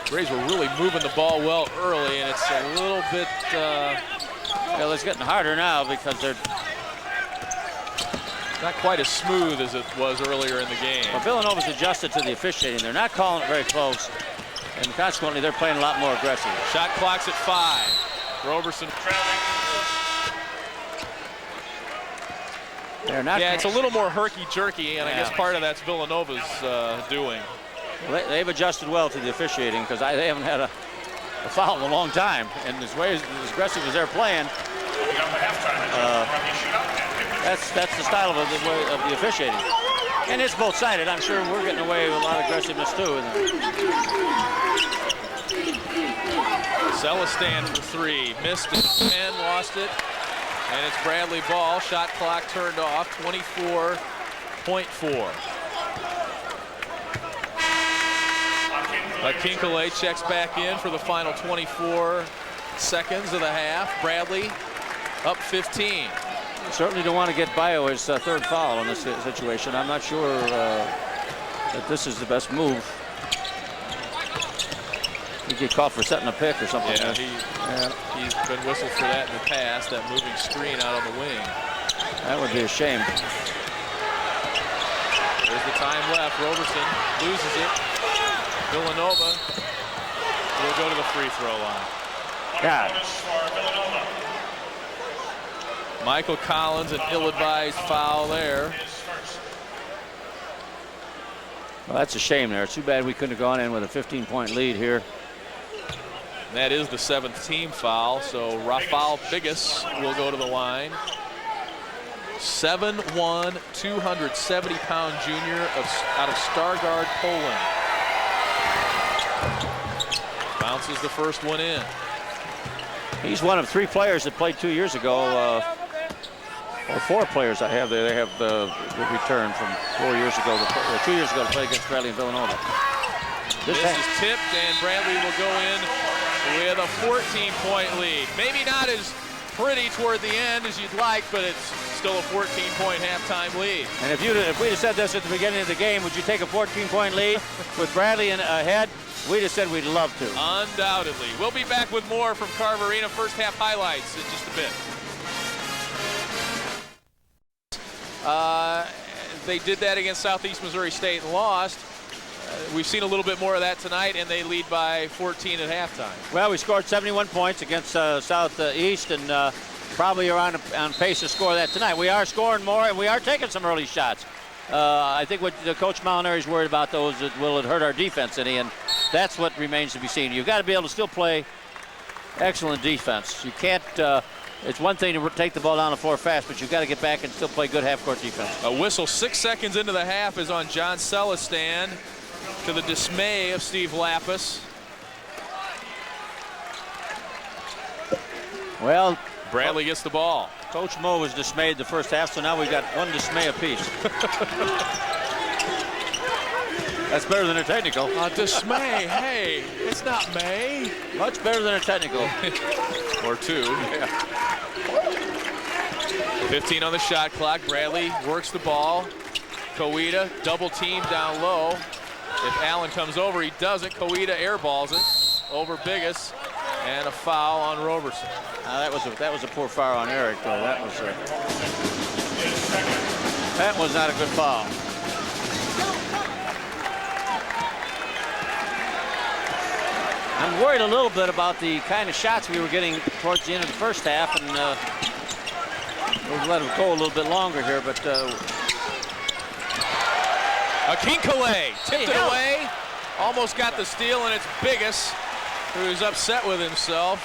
Braves were really moving the ball well early, and it's a little bit... well, it's getting harder now because Not quite as smooth as it was earlier in the game. Well, Villanova's adjusted to the officiating. They're not calling it very close, and consequently, they're playing a lot more aggressive. Shot clock's at 5. Roberson. They're not. Yeah, it's a little more herky-jerky, and I guess part of that's Villanova's doing. Well, they've adjusted well to the officiating because they haven't had a foul in a long time, and as aggressive as they're playing, that's the style of the officiating. And it's both-sided. I'm sure we're getting away with a lot of aggressiveness too. Celestin for 3, missed it, and lost it. And it's Bradley ball. Shot clock turned off, 24.4. Akinkale checks back in for the final 24 seconds of the half. Bradley up 15. Certainly don't want to get Bio his third foul in this situation. I'm not sure that this is the best move. He get caught for setting a pick or something. Yeah, he's been whistled for that in the past, that moving screen out on the wing. That would be a shame. There's the time left. Roberson loses it. Villanova will go to the free throw line. God. Michael Collins, an ill-advised foul there. Well, that's a shame there. It's too bad we couldn't have gone in with a 15-point lead here. And that is the 7th team foul, so Rafał Bigus will go to the line. 7'1", 270-pound junior out of Stargard, Poland. Bounces the first one in. He's one of 3 players that played 2 years ago, or 4 players I have there. They have returned from 4 years ago, 2 years ago to play against Bradley and Villanova. This is tipped, and Bradley will go in with a 14-point lead. Maybe not as pretty toward the end as you'd like, but it's still a 14-point halftime lead. And if we'd have said this at the beginning of the game, would you take a 14-point lead with Bradley ahead? We'd have said we'd love to. Undoubtedly. We'll be back with more from Carver Arena. First half highlights in just a bit. They did that against Southeast Missouri State and lost. We've seen a little bit more of that tonight, and they lead by 14 at halftime. Well, we scored 71 points against Southeast, and probably are on pace to score that tonight. We are scoring more, and we are taking some early shots. I think what Coach Molinari is worried about, though, is that will it hurt our defense any, and that's what remains to be seen. You've got to be able to still play excellent defense. You can't. It's one thing to take the ball down the floor fast, but you've got to get back and still play good half-court defense. A whistle 6 seconds into the half is on John Celestin, to the dismay of Steve Lapis. Well, Bradley gets the ball. Coach Mo was dismayed the first half, so now we've got one dismay apiece. That's better than a technical. Dismay, hey, it's not May. Much better than a technical. Or 2. Yeah. 15 on the shot clock. Bradley works the ball. Koida double team down low. If Allen comes over, he doesn't. Koida airballs it over Bigus, and a foul on Roberson. That was a poor foul on Eric. That was not a good foul. I'm worried a little bit about the kind of shots we were getting towards the end of the first half, and we'll let them go a little bit longer here, but Akinkale tipped it away, almost got the steal, and it's Bigus who's upset with himself.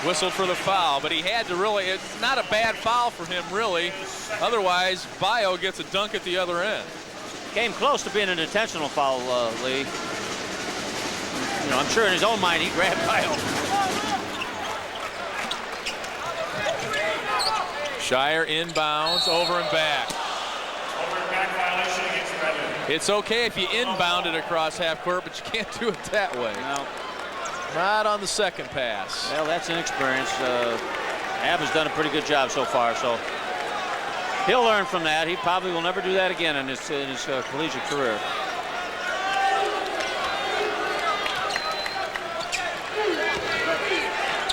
Whistled for the foul, but he had to really, it's not a bad foul for him really. Otherwise, Bio gets a dunk at the other end. Came close to being an intentional foul, Lee. You know, I'm sure in his own mind he grabbed Bio. Shire inbounds, over and back. It's okay if you inbound it across half court, but you can't do it that way. No. Not on the second pass. Well, that's inexperience. Ab has done a pretty good job so far, so he'll learn from that. He probably will never do that again in his collegiate career.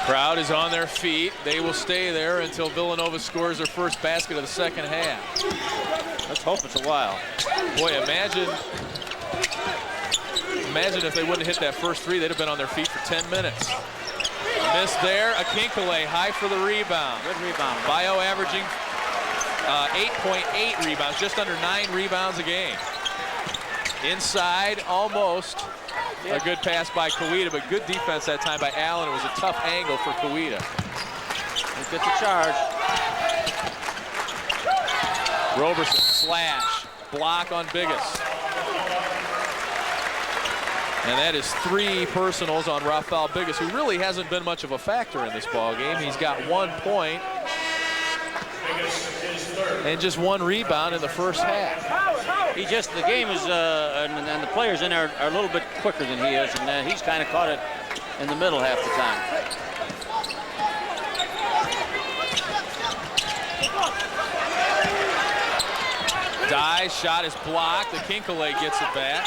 Crowd is on their feet. They will stay there until Villanova scores their first basket of the second half. Let's hope it's a while. Boy, imagine if they wouldn't have hit that first three. They'd have been on their feet for 10 minutes. Missed there. Akinkele high for the rebound. Good rebound. Bio averaging 8.8 rebounds, just under 9 rebounds a game. Inside, almost. A good pass by Kawita, but good defense that time by Allen. It was a tough angle for Kawita. Let's get the charge. Roberson slash, block on Biggis. And that is 3 personals on Rafael Biggis, who really hasn't been much of a factor in this ball game. He's got 1 point and just 1 rebound in the first half. The game is, and the players in there are a little bit quicker than he is, and he's kind of caught it in the middle half the time. Dye shot is blocked. Akinkele gets it back.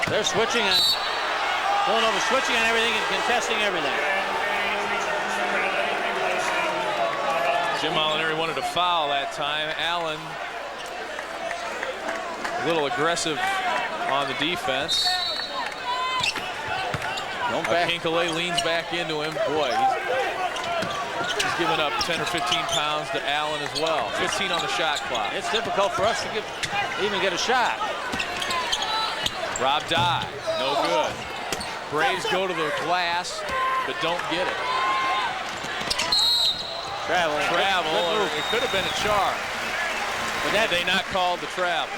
They're switching on. Villanova switching on everything and contesting everything. Jim Molinari wanted to foul that time. Allen a little aggressive on the defense. Akinkele leans back into him. Boy, he's giving up 10 or 15 pounds to Allen as well. 15 on the shot clock. It's difficult for us to even get a shot. Rob Dye, no good. Braves go to the glass, but don't get it. Travel. It could have been a charge. But that they not called the travel.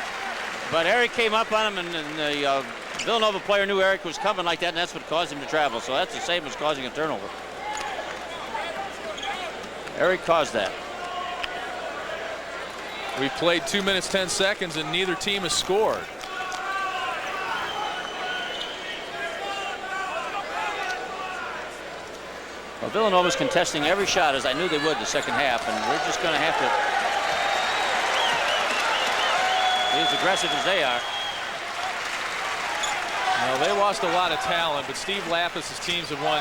But Eric came up on him, and the Villanova player knew Eric was coming like that, and that's what caused him to travel. So that's the same as causing a turnover. Eric caused that. We played 2 minutes, 10 seconds, and neither team has scored. Well, Villanova's contesting every shot, as I knew they would the second half, and we're just going to have to be as aggressive as they are. Well, they lost a lot of talent, but Steve Lapis' teams have won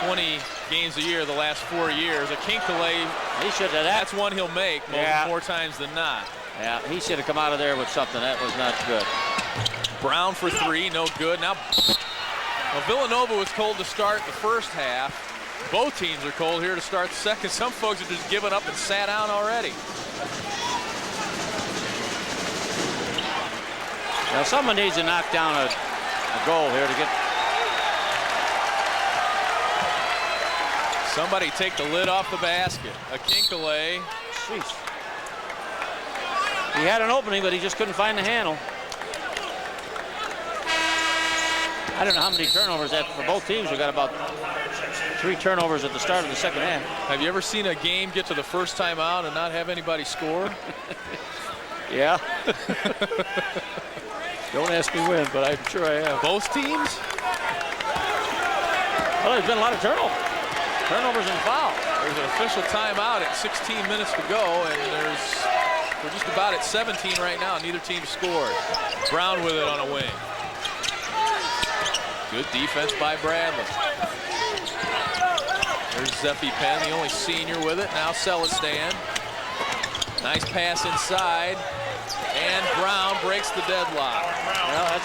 20 games a year the last 4 years. Akinkele, that's one he'll make more times than not. Yeah, he should have come out of there with something. That was not good. Brown for 3, no good. Now Villanova was cold to start the first half. Both teams are cold here to start the second. Some folks are just giving up and sat down already. Now someone needs to knock down a goal here to get. Somebody take the lid off the basket. Akinkele. Jeez. He had an opening, but he just couldn't find the handle. I don't know how many turnovers that for both teams. We got about 3 turnovers at the start of the second half. Have you ever seen a game get to the first time out and not have anybody score? Yeah. Don't ask me when, but I'm sure I have. Both teams? Well, there's been a lot of turnovers. Turnovers and fouls. There's an official timeout at 16 minutes to go, and we're just about at 17 right now. Neither team scored. Brown with it on a wing. Good defense by Bradley. There's Zeffie Penn, the only senior with it. Now Celestan. Nice pass inside. And Brown breaks the deadlock. Well,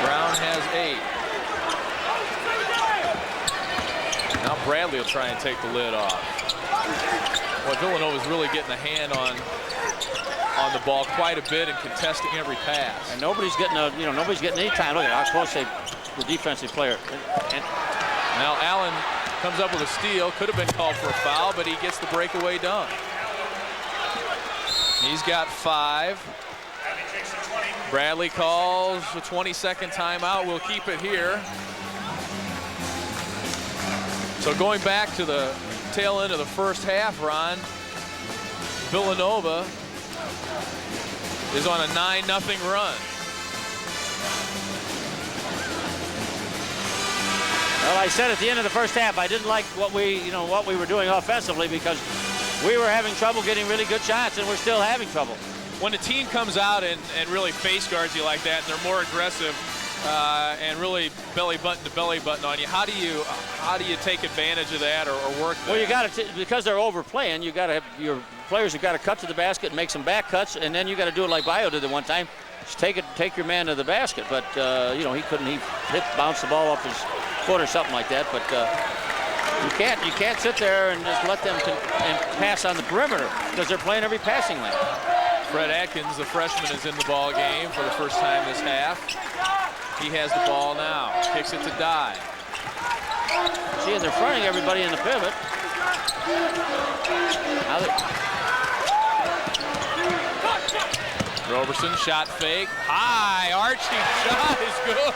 Brown has 8. Now Bradley will try and take the lid off. Well, Villanova's really getting a hand on the ball quite a bit and contesting every pass. And nobody's getting any time. Look at how close the defensive player. And now Allen comes up with a steal. Could have been called for a foul, but he gets the breakaway dunk. He's got 5. Bradley calls a 20-second timeout. We'll keep it here. So going back to the tail end of the first half, Ron, Villanova is on a 9-0 run. Well, I said at the end of the first half, I didn't like what we were doing offensively because we were having trouble getting really good shots, and we're still having trouble. when a team comes out and really face guards you like that, and they're more aggressive and really belly button to belly button on you, how do you take advantage of that or work that? Well, you got to, because they're overplaying, you got to have your players have got to cut to the basket and make some back cuts, and then you got to do it like Bio did at one time. Just take your man to the basket, but you know, he couldn't. He bounced the ball off his foot or something like that. But you can't sit there and just let them and pass on the perimeter because they're playing every passing lane. Fred Atkins, the freshman, is in the ball game for the first time this half. He has the ball now. Kicks it to Dye. See, and they're fronting everybody in the pivot. Roberson, shot fake. High, arching shot is good.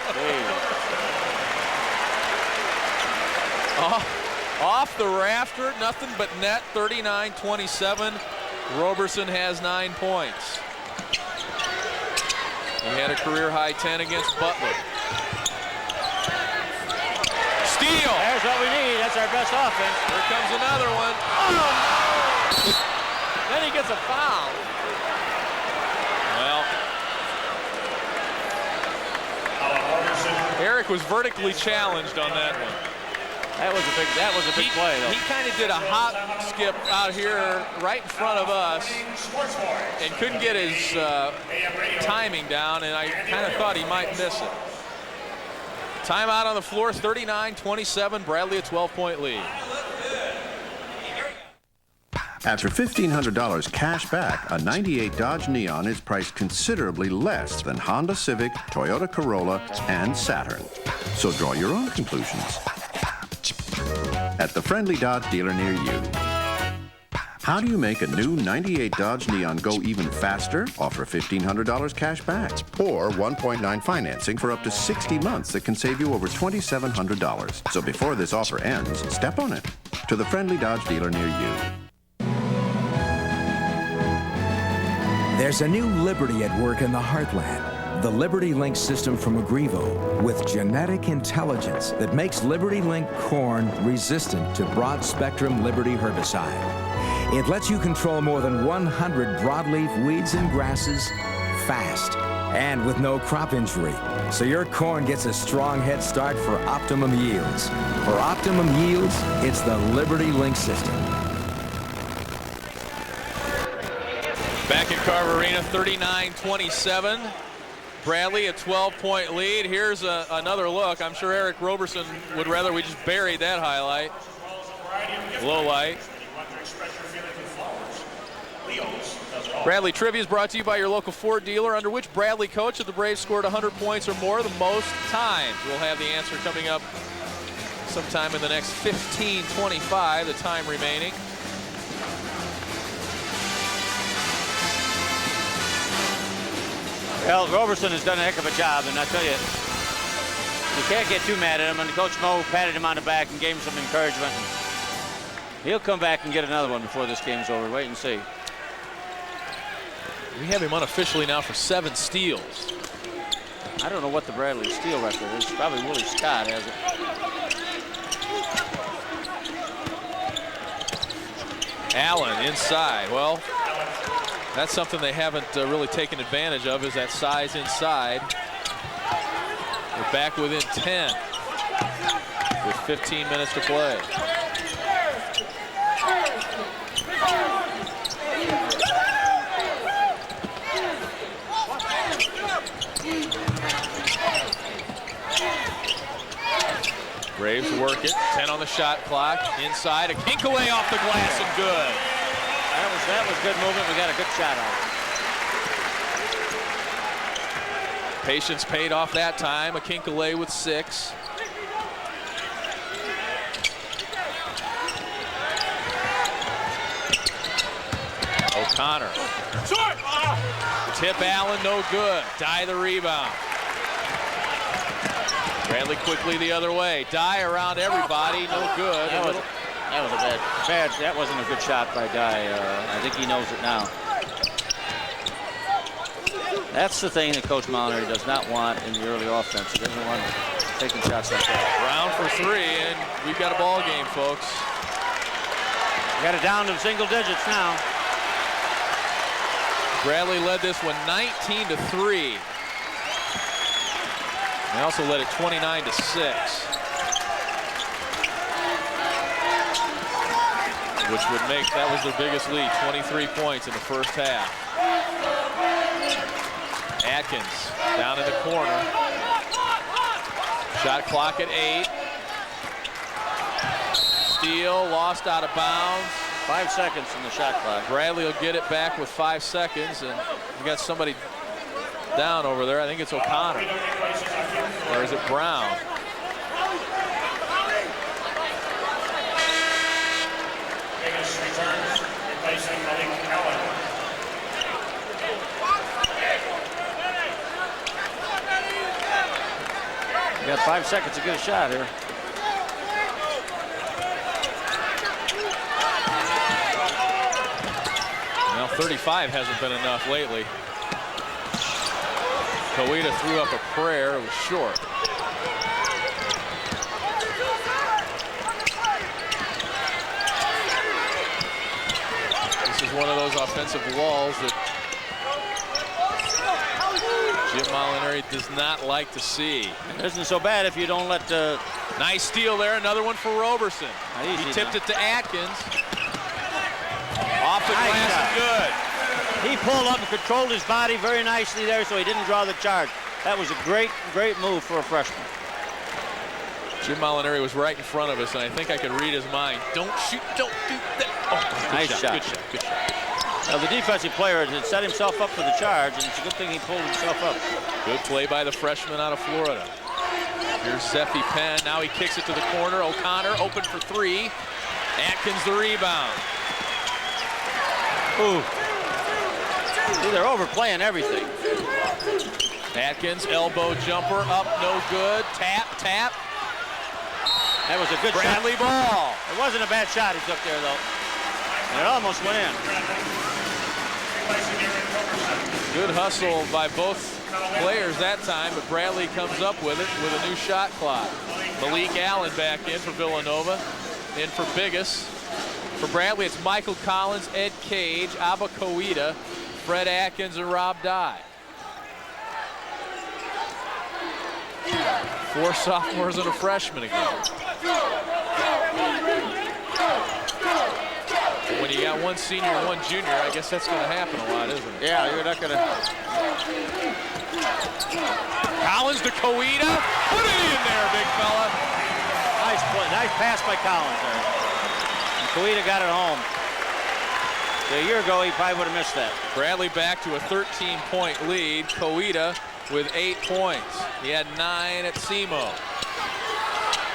Off the rafter, nothing but net, 39-27. Roberson has 9 points. He had a career-high 10 against Butler. Steal! There's what we need. That's our best offense. Here comes another one. Oh! Then he gets a foul. Well, Eric was vertically challenged on that one. That was a big play, though. He kind of did a hop skip out here right in front of us and couldn't get his timing down, and I kind of thought he might miss it. Timeout on the floor, 39-27, Bradley a 12-point lead. After $1,500 cash back, a 98 Dodge Neon is priced considerably less than Honda Civic, Toyota Corolla, and Saturn. So draw your own conclusions at the friendly Dodge dealer near you. How do you make a new 98 Dodge Neon go even faster? Offer $1,500 cash back or 1.9 financing for up to 60 months that can save you over $2,700. So before this offer ends, step on it to the friendly Dodge dealer near you. There's a new liberty at work in the heartland. The Liberty Link system from Agrivo with genetic intelligence that makes Liberty Link corn resistant to broad-spectrum Liberty herbicide. It lets you control more than 100 broadleaf weeds and grasses fast and with no crop injury. So your corn gets a strong head start for optimum yields. For optimum yields, it's the Liberty Link system. Back at Carver Arena, 39-27. Bradley a 12-point lead. Here's another look. I'm sure Eric Roberson would rather we just buried that highlight. Low light. Bradley Trivia is brought to you by your local Ford dealer. Under which Bradley coach of the Braves scored 100 points or more the most times? We'll have the answer coming up sometime in the next 15:25, the time remaining. Well, Roberson has done a heck of a job, and I tell you, you can't get too mad at him. And Coach Mo patted him on the back and gave him some encouragement. He'll come back and get another one before this game's over. Wait and see. We have him unofficially now for 7 steals. I don't know what the Bradley steal record is. Probably Willie Scott has it. Allen inside. Well, that's something they haven't really taken advantage of, is that size inside. We're back within 10 with 15 minutes to play. Braves work it. 10 on the shot clock. Inside, a kink away off the glass and good. That was good movement. We got a good shot on it. Patience paid off that time. A Kinkalay with 6. O'Connor. Tip Allen, no good. Dye the rebound. Bradley quickly the other way. Dye around everybody, no good. That wasn't a good shot by Dye. I think he knows it now. That's the thing that Coach Molinari does not want in the early offense. He doesn't want taking shots like that. Round for 3, and we've got a ball game, folks. We got it down to single digits now. Bradley led this one 19-3. They also led it 29-6. Which would make, that was their biggest lead, 23 points in the first half. Atkins down in the corner. Shot clock at 8. Steal, lost out of bounds. 5 seconds in the shot clock. Bradley will get it back with 5 seconds, and we got somebody down over there. I think it's O'Connor. Or is it Brown? You got 5 seconds to get a shot here. Well, 35 hasn't been enough lately. Koita threw up a prayer. It was short. This is one of those offensive walls that Jim Molinari does not like to see. It isn't so bad if you don't let the... Nice steal there. Another one for Roberson. He tipped it to Atkins. Off the glass and good. He pulled up and controlled his body very nicely there, so he didn't draw the charge. That was a great, great move for a freshman. Jim Molinari was right in front of us, and I think I could read his mind. Don't shoot, don't do that. Oh, nice shot. Good shot, good shot. Now, the defensive player had set himself up for the charge, and it's a good thing he pulled himself up. Good play by the freshman out of Florida. Here's Zephy Penn. Now he kicks it to the corner. O'Connor open for 3. Atkins the rebound. Ooh. See, they're overplaying everything. Atkins, elbow jumper, up, no good. Tap, tap. That was a good Bradley shot. ball. It wasn't a bad shot he took there, though. And it almost went in. Good hustle by both players that time, but Bradley comes up with it with a new shot clock. Malik Allen back in for Villanova. In for Biggis. For Bradley, it's Michael Collins, Ed Cage, Abba Koita, Fred Atkins, and Rob Dye. 4 sophomores and a freshman again. When you got 1 senior and 1 junior, I guess that's going to happen a lot, isn't it? Yeah, you're not going to. Collins to Koita. Put it in there, big fella. Nice play. Nice pass by Collins there. And Koita got it home. So a year ago, he probably would have missed that. Bradley back to a 13-point lead. Koita with 8 points. He had 9 at SEMO.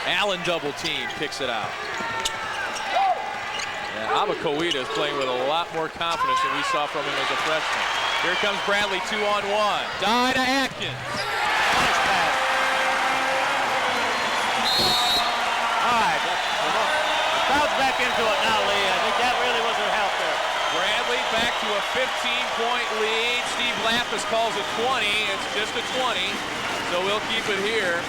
Allen double team, kicks it out. Abba Koita is playing with a lot more confidence than we saw from him as a freshman. Here comes Bradley 2-on-1. Dye to Atkins. Nice pass. All right. The crowd's back into it now, Lee. I think that really was a help there. Bradley back to a 15-point lead. Steve Lapis calls it 20. It's just a 20, so we'll keep it here.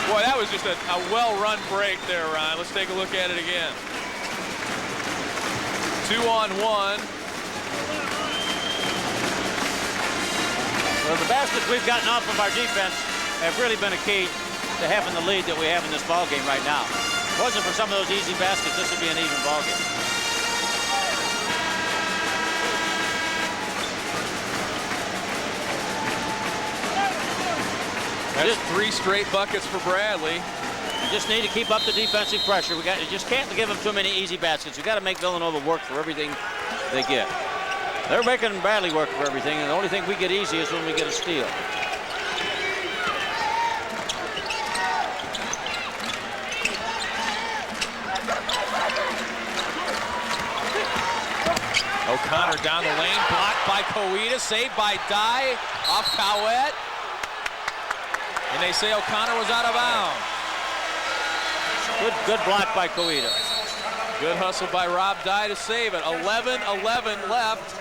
Boy, that was just a well-run break there, Ron. Let's take a look at it again. 2-on-1. Well, the baskets we've gotten off of our defense have really been a key to having the lead that we have in this ball game right now. If it wasn't for some of those easy baskets, this would be an even ball game. That's 3 straight buckets for Bradley. You just need to keep up the defensive pressure. You just can't give them too many easy baskets. You got to make Villanova work for everything they get. They're making Bradley work for everything, and the only thing we get easy is when we get a steal. O'Connor down the lane, blocked by Koita, saved by Dye, off Cowett. And they say O'Connor was out of bounds. Good block by Koita. Good hustle by Rob Dye to save it. 11-11 left.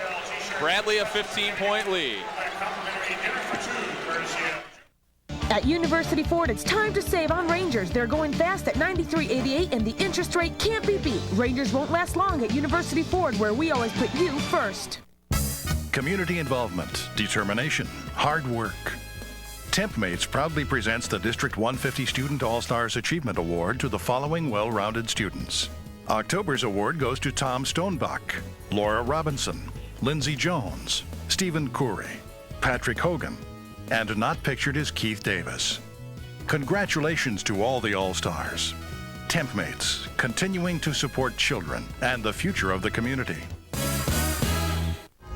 Bradley a 15-point lead. At University Ford, it's time to save on Rangers. They're going fast at $93.88 and the interest rate can't be beat. Rangers won't last long at University Ford, where we always put you first. community involvement, determination, hard work. Tempmates proudly presents the District 150 Student All-Stars Achievement Award to the following well-rounded students. October's award goes to Tom Stonebach, Laura Robinson, Lindsey Jones, Stephen Coury, Patrick Hogan, and not pictured is Keith Davis. Congratulations to all the All-Stars. Tempmates, continuing to support children and the future of the community.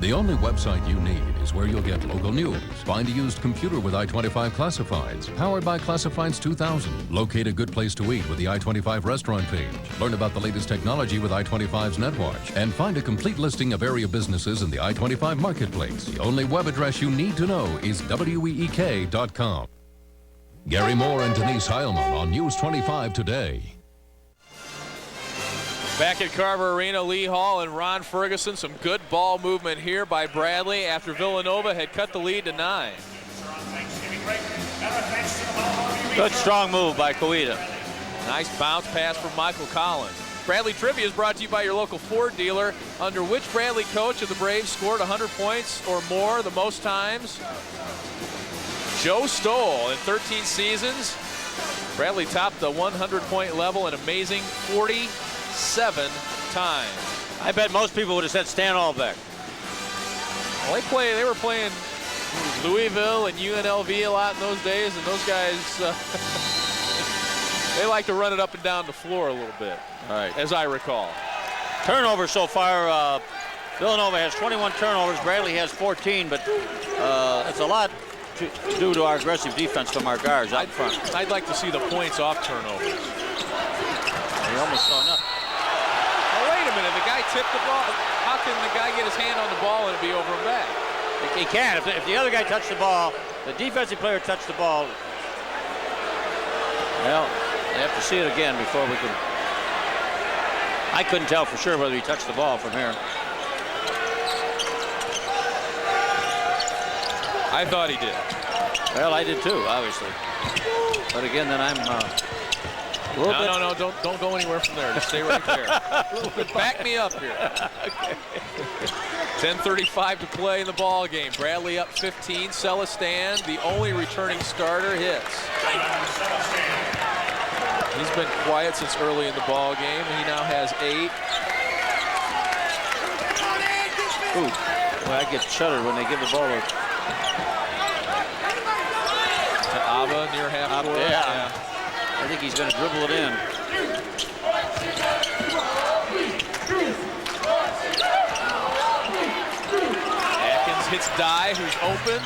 The only website you need is where you'll get local news. Find a used computer with I-25 Classifieds, powered by Classifieds 2000. Locate a good place to eat with the I-25 restaurant page. Learn about the latest technology with I-25's NetWatch. And find a complete listing of area businesses in the I-25 marketplace. The only web address you need to know is week.com. Gary Moore and Denise Heilman on News 25 Today. Back at Carver Arena, Lee Hall and Ron Ferguson. Some good ball movement here by Bradley after Villanova had cut the lead to 9. Good strong move by Coeta. Nice bounce pass from Michael Collins. Bradley Trivia is brought to you by your local Ford dealer. Under which Bradley coach of the Braves scored 100 points or more the most times? Joe Stoll in 13 seasons. Bradley topped the 100-point level an amazing 47 times. I bet most people would have said Stan Albeck. Well, they were playing Louisville and UNLV a lot in those days, and those guys, they like to run it up and down the floor a little bit, as I recall. Turnovers so far, Villanova has 21 turnovers, Bradley has 14, but it's a lot due to our aggressive defense from our guards out front. I'd like to see the points off turnovers. He almost saw enough. Wait a minute, the guy tipped the ball. How can the guy get his hand on the ball and it be over and back? He can. If the other guy touched the ball, the defensive player touched the ball. Well, they have to see it again before we can. I couldn't tell for sure whether he touched the ball from here. I thought he did. Well, I did too, obviously. But again, then I'm No, don't go anywhere from there. Just stay right there. Back me up here. Okay. 10:35 to play in the ball game. Bradley up 15. Celestin, the only returning starter, hits. He's been quiet since early in the ball game. He now has 8. Ooh, well, I get shuddered when they give the ball to Ava near half court. Yeah. I think he's going to dribble it in. Atkins hits Dye, who's open.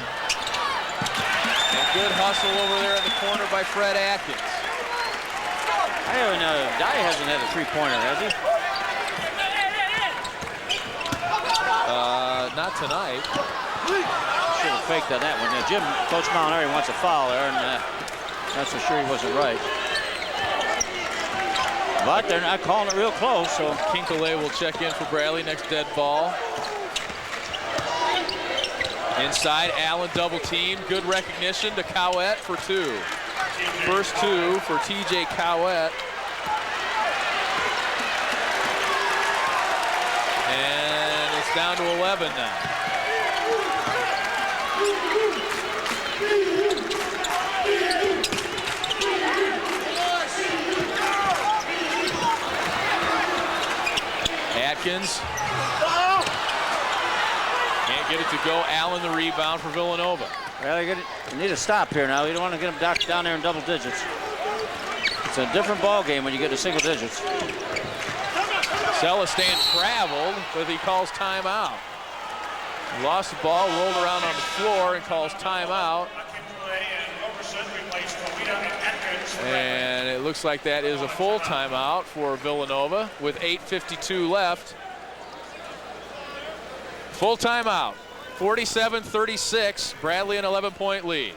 And good hustle over there in the corner by Fred Atkins. I don't know. Dye hasn't had a three-pointer, has he? Not tonight. Should have faked on that one. Now, Coach Molinari wants a foul there, and that's for sure he wasn't right. But they're not calling it real close, so Kinkelay will check in for Bradley. Next dead ball. Inside, Allen double team. Good recognition to Cowett for 2. First 2 for TJ Cowett. And it's down to 11 now. Atkins can't get it to go. Allen the rebound for Villanova. Well, you need to stop here now. You don't want to get them down there in double digits. It's a different ball game when you get to single digits. Celestin traveled, but he calls timeout. He lost the ball, rolled around on the floor, and calls timeout. And it looks like that is a full timeout for Villanova with 8:52 left. Full timeout. 47-36. Bradley an 11-point lead.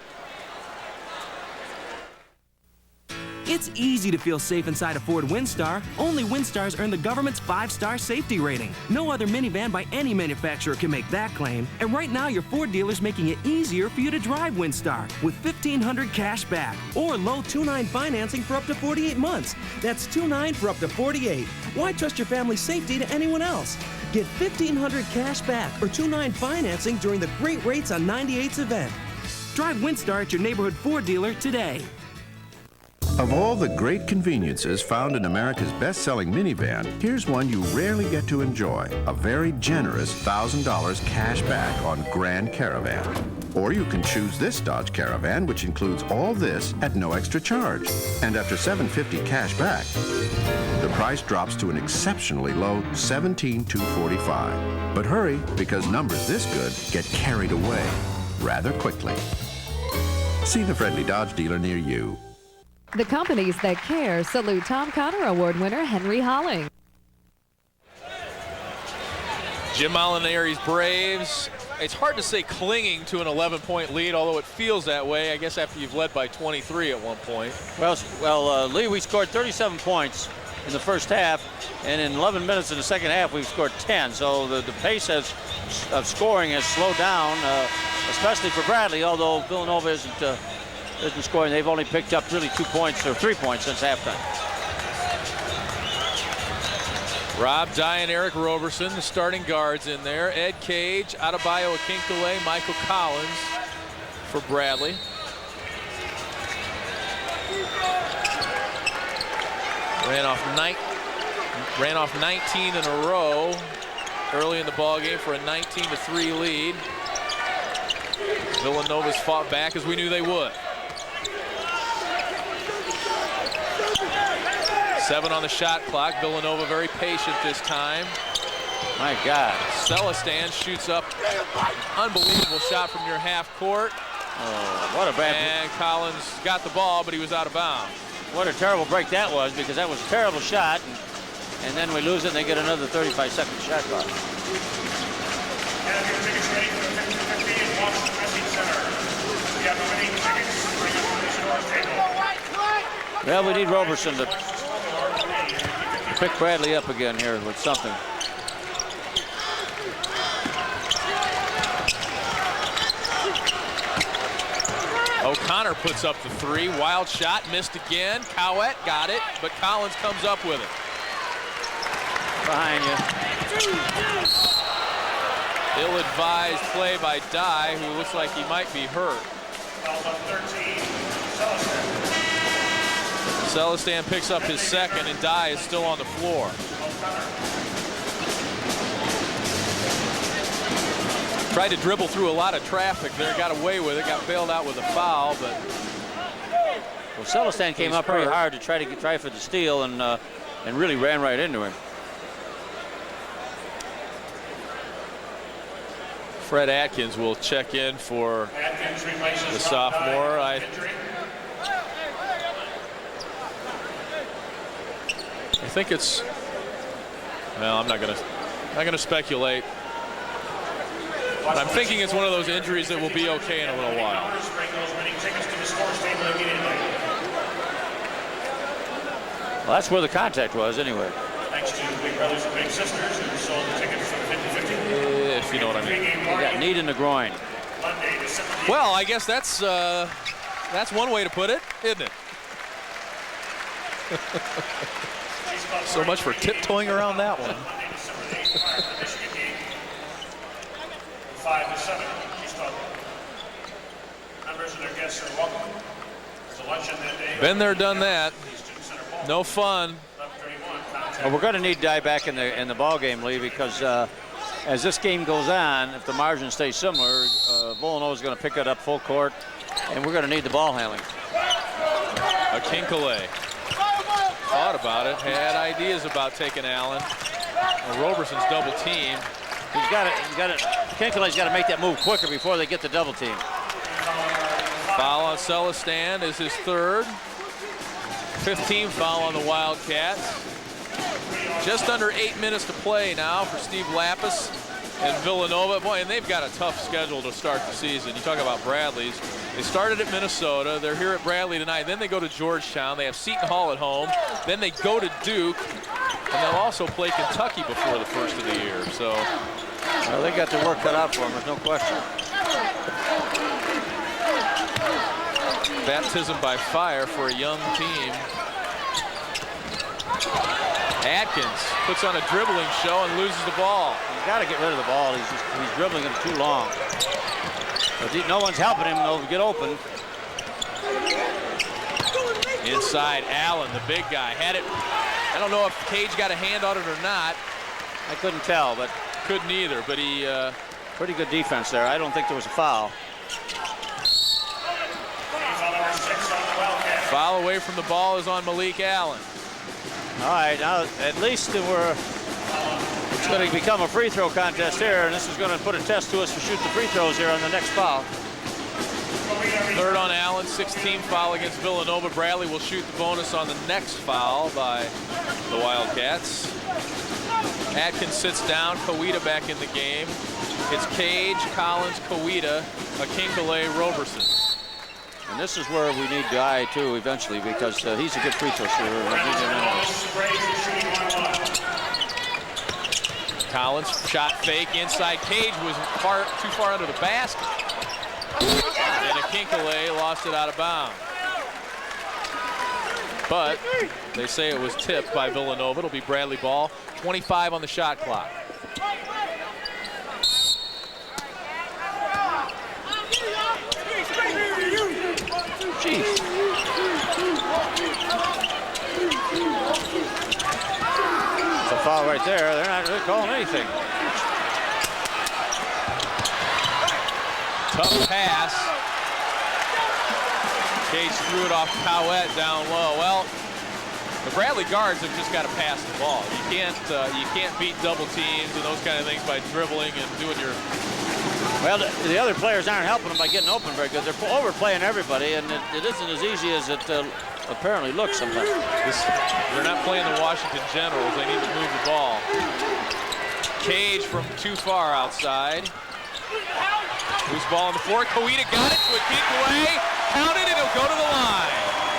It's easy to feel safe inside a Ford Windstar. Only Windstars earn the government's 5-star safety rating. No other minivan by any manufacturer can make that claim. And right now, your Ford dealer's making it easier for you to drive Windstar with $1,500 cash back or low 2.9 financing for up to 48 months. That's 2.9 for up to 48. Why trust your family's safety to anyone else? Get $1,500 cash back or 2.9 financing during the great rates on 98's event. Drive Windstar at your neighborhood Ford dealer today. Of all the great conveniences found in America's best-selling minivan, here's one you rarely get to enjoy. A very generous $1,000 cash back on Grand Caravan. Or you can choose this Dodge Caravan, which includes all this at no extra charge. And after $750 cash back, the price drops to an exceptionally low $17,245. But hurry, because numbers this good get carried away rather quickly. See the friendly Dodge dealer near you. The companies that care salute Tom Connor Award winner Henry Holling. Jim Molinari's Braves. It's hard to say clinging to an 11-point lead, although it feels that way, I guess, after you've led by 23 at one point. Well, Lee, we scored 37 points in the first half, and in 11 minutes in the second half, we've scored 10. So the pace of scoring has slowed down, especially for Bradley, although Villanova isn't scoring. They've only picked up really 2 points or 3 points since halftime. Rob Dye and Eric Roberson, the starting guards in there. Ed Cage, Adebayo Akinkole, Michael Collins for Bradley. Ran off 19 in a row early in the ball game for a 19-3 lead. Villanova's fought back as we knew they would. 7 on the shot clock. Villanova very patient this time. My God. Celestin shoots up. Unbelievable shot from near half court. Oh, what a bad. And Collins got the ball, but he was out of bounds. What a terrible break that was, because that was a terrible shot. And then we lose it and they get another 35-second shot clock. Well, we need Roberson to pick Bradley up again here with something. O'Connor puts up the 3. Wild shot, missed again. Cowett got it, but Collins comes up with it. Behind you. Ill-advised play by Dye, who looks like he might be hurt. Celestin picks up his second, and Dye is still on the floor. Tried to dribble through a lot of traffic there, got away with it, got bailed out with a foul, but... Well, Celestin came up pretty hard to try for the steal and really ran right into him. Fred Atkins will check in for the sophomore. I think it's, well, I'm not gonna speculate. But I'm thinking it's one of those injuries that will be okay in a little while. Well, that's where the contact was anyway. Thanks to Big Brothers and Big Sisters who sold the tickets for 50-50. If you know what I mean. You got knee in the groin. Well, I guess that's one way to put it, isn't it? So much for tiptoeing around that one. 5 to 7. Members and their guests are welcome. There's a luncheon that day. Been there, done that. No fun. Well, we're going to need Dye back in the ball game, Lee, because as this game goes on, if the margin stays similar, Villanova is going to pick it up full court, and we're going to need the ball handling. Akinkole thought about it, had ideas about taking Allen. Well, Roberson's double team. Kinkley's got to make that move quicker before they get the double team. Foul on Celestin is his third. 15th foul on the Wildcats. Just under 8 minutes to play now for Steve Lapis and Villanova. Boy, and they've got a tough schedule to start the season. You talk about Bradley's. They started at Minnesota. They're here at Bradley tonight. Then they go to Georgetown. They have Seton Hall at home. Then they go to Duke. And they'll also play Kentucky before the first of the year. So, well, they got their work cut out for them, there's no question. Baptism by fire for a young team. Atkins puts on a dribbling show and loses the ball. He's got to get rid of the ball. He's dribbling it too long. But no one's helping him. They'll get open. Inside, Allen, the big guy, had it. I don't know if Cage got a hand on it or not. I couldn't tell, but couldn't either. But he pretty good defense there. I don't think there was a foul. Foul away from the ball is on Malik Allen. All right, now at least it's going to become a free throw contest here, and this is going to put a test to us for shooting the free throws here on the next foul. Third on Allen, 16th foul against Villanova. Bradley will shoot the bonus on the next foul by the Wildcats. Atkins sits down, Kawita back in the game. It's Cage, Collins, Kawita, Akinkele, Roberson. And this is where we need Guy too eventually, because he's a good free throw shooter. Collins shot fake inside. Cage was too far under the basket. And Akinkele lost it out of bounds. But they say it was tipped by Villanova. It'll be Bradley ball. 25 on the shot clock. Jeez. It's a foul right there. They're not really calling anything. Tough pass. Cage threw it off Cowett down low. Well, the Bradley guards have just got to pass the ball. You can't beat double teams and those kind of things by dribbling and doing your. Well, the other players aren't helping them by getting open very good. They're overplaying everybody, and it isn't as easy as it apparently looks sometimes. They're not playing the Washington Generals. They need to move the ball. Cage from too far outside. Loose ball on the floor. Kawita got it to Akinkele. Counted, and it'll go to the line.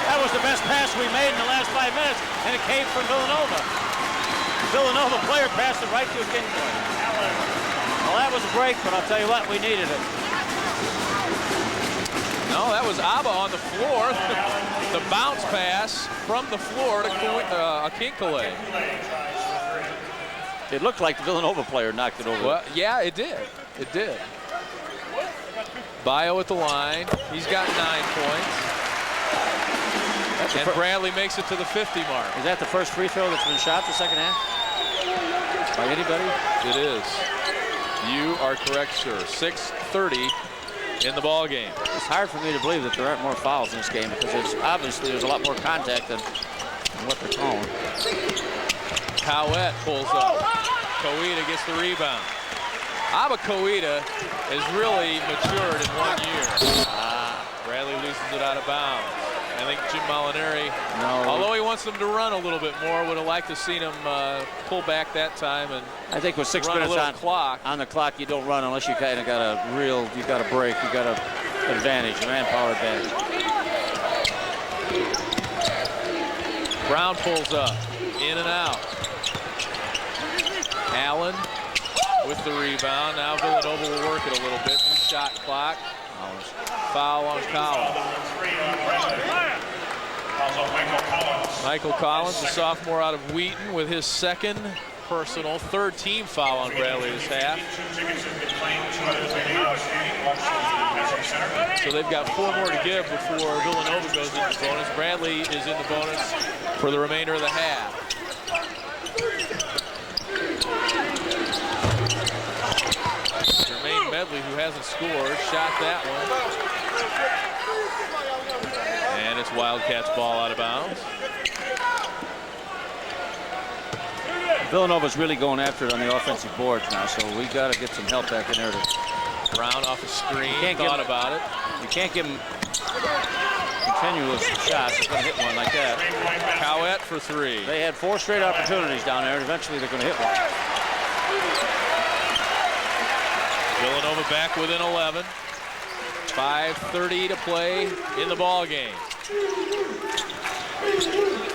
That was the best pass we made in the last 5 minutes, and it came from Villanova. The Villanova player passed it right to Akinkele. Well, that was a break, but I'll tell you what, we needed it. No, that was Abba on the floor. The bounce pass from the floor to Akinkele. It looked like the Villanova player knocked it over. Well, yeah, it did. It did. Bio at the line. He's got 9 points. And Bradley makes it to the 50 mark. Is that the first free throw that's been shot the second half? By anybody? It is. You are correct, sir. 6:30 in the ball game. It's hard for me to believe that there aren't more fouls in this game, because obviously there's a lot more contact than what they're calling. Cowett pulls up. Kawita gets the rebound. Abba Kawita has really matured in 1 year. Bradley loses it out of bounds. I think Jim Molinari, although he wants them to run a little bit more, would have liked to seen him pull back that time. And I think with 6 minutes on the clock, you don't run unless you kind of got you got a break, you got an advantage, a manpower advantage. Brown pulls up, in and out. Allen with the rebound. Now Villanova will work it a little bit. New shot clock. Foul on Collins. Michael Collins, the sophomore out of Wheaton, with his second personal, third team foul on Bradley this half. So they've got 4 more to give before Villanova goes into the bonus. Bradley is in the bonus for the remainder of the half. Jermaine Medley, who hasn't scored, shot that one. And it's Wildcats ball out of bounds. Villanova's really going after it on the offensive boards now, so we got to get some help back in there. Brown off a screen, thought about it. You can't give him continuous shots. He's going to hit one like that. Cowett for 3. They had 4 straight opportunities down there, and eventually they're going to hit one. Villanova back within 11. 5:30 to play in the ball game.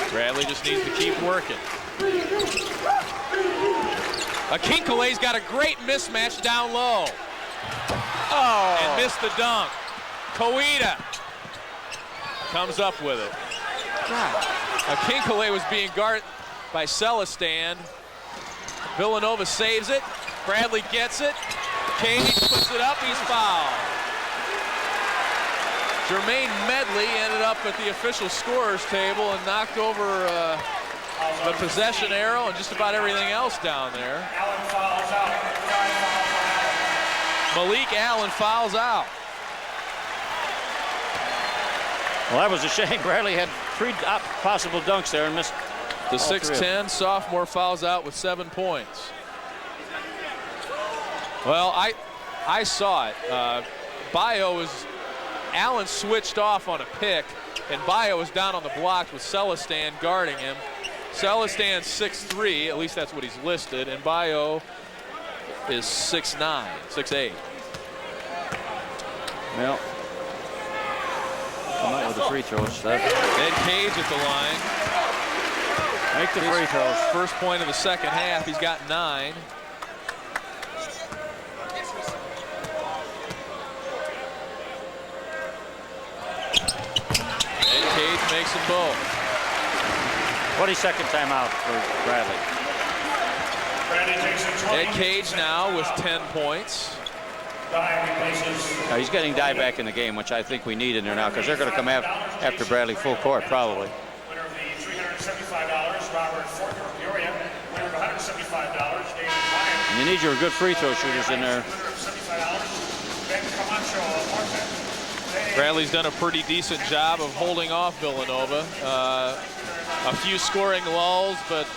Bradley just needs to keep working. Akinkule's got a great mismatch down low. Oh! And missed the dunk. Koida comes up with it. Akinkule was being guarded by Celestin. Villanova saves it. Bradley gets it. Cage puts it up. He's fouled. Jermaine Medley ended up at the official scorer's table and knocked over the possession arrow and just about everything else down there. Malik Allen fouls out. Well, that was a shame. Bradley had 3 possible dunks there and missed. The 6'10 sophomore fouls out with 7 points. Well, I saw it. Allen switched off on a pick, and Bio was down on the block with Celestin guarding him. Celestin's 6'3", at least that's what he's listed, and Bio is 6'9", 6'8". Well, come out with the free throws. Ed Cage at the line. Make the free throws. First point of the second half. He's got 9. Ed Cage makes them both. 22nd timeout for Bradley. Ed Cage now with 10 points. Now he's getting Dye back in the game, which I think we need in there now, because they're going to come after Bradley full court, probably. Winner of the $375, Robert Fortner of Peoria. Winner of $175, David Ryan. And you need your good free throw shooters in there. Ben Camacho of Marquette. Bradley's done a pretty decent job of holding off Villanova. A few scoring lulls, but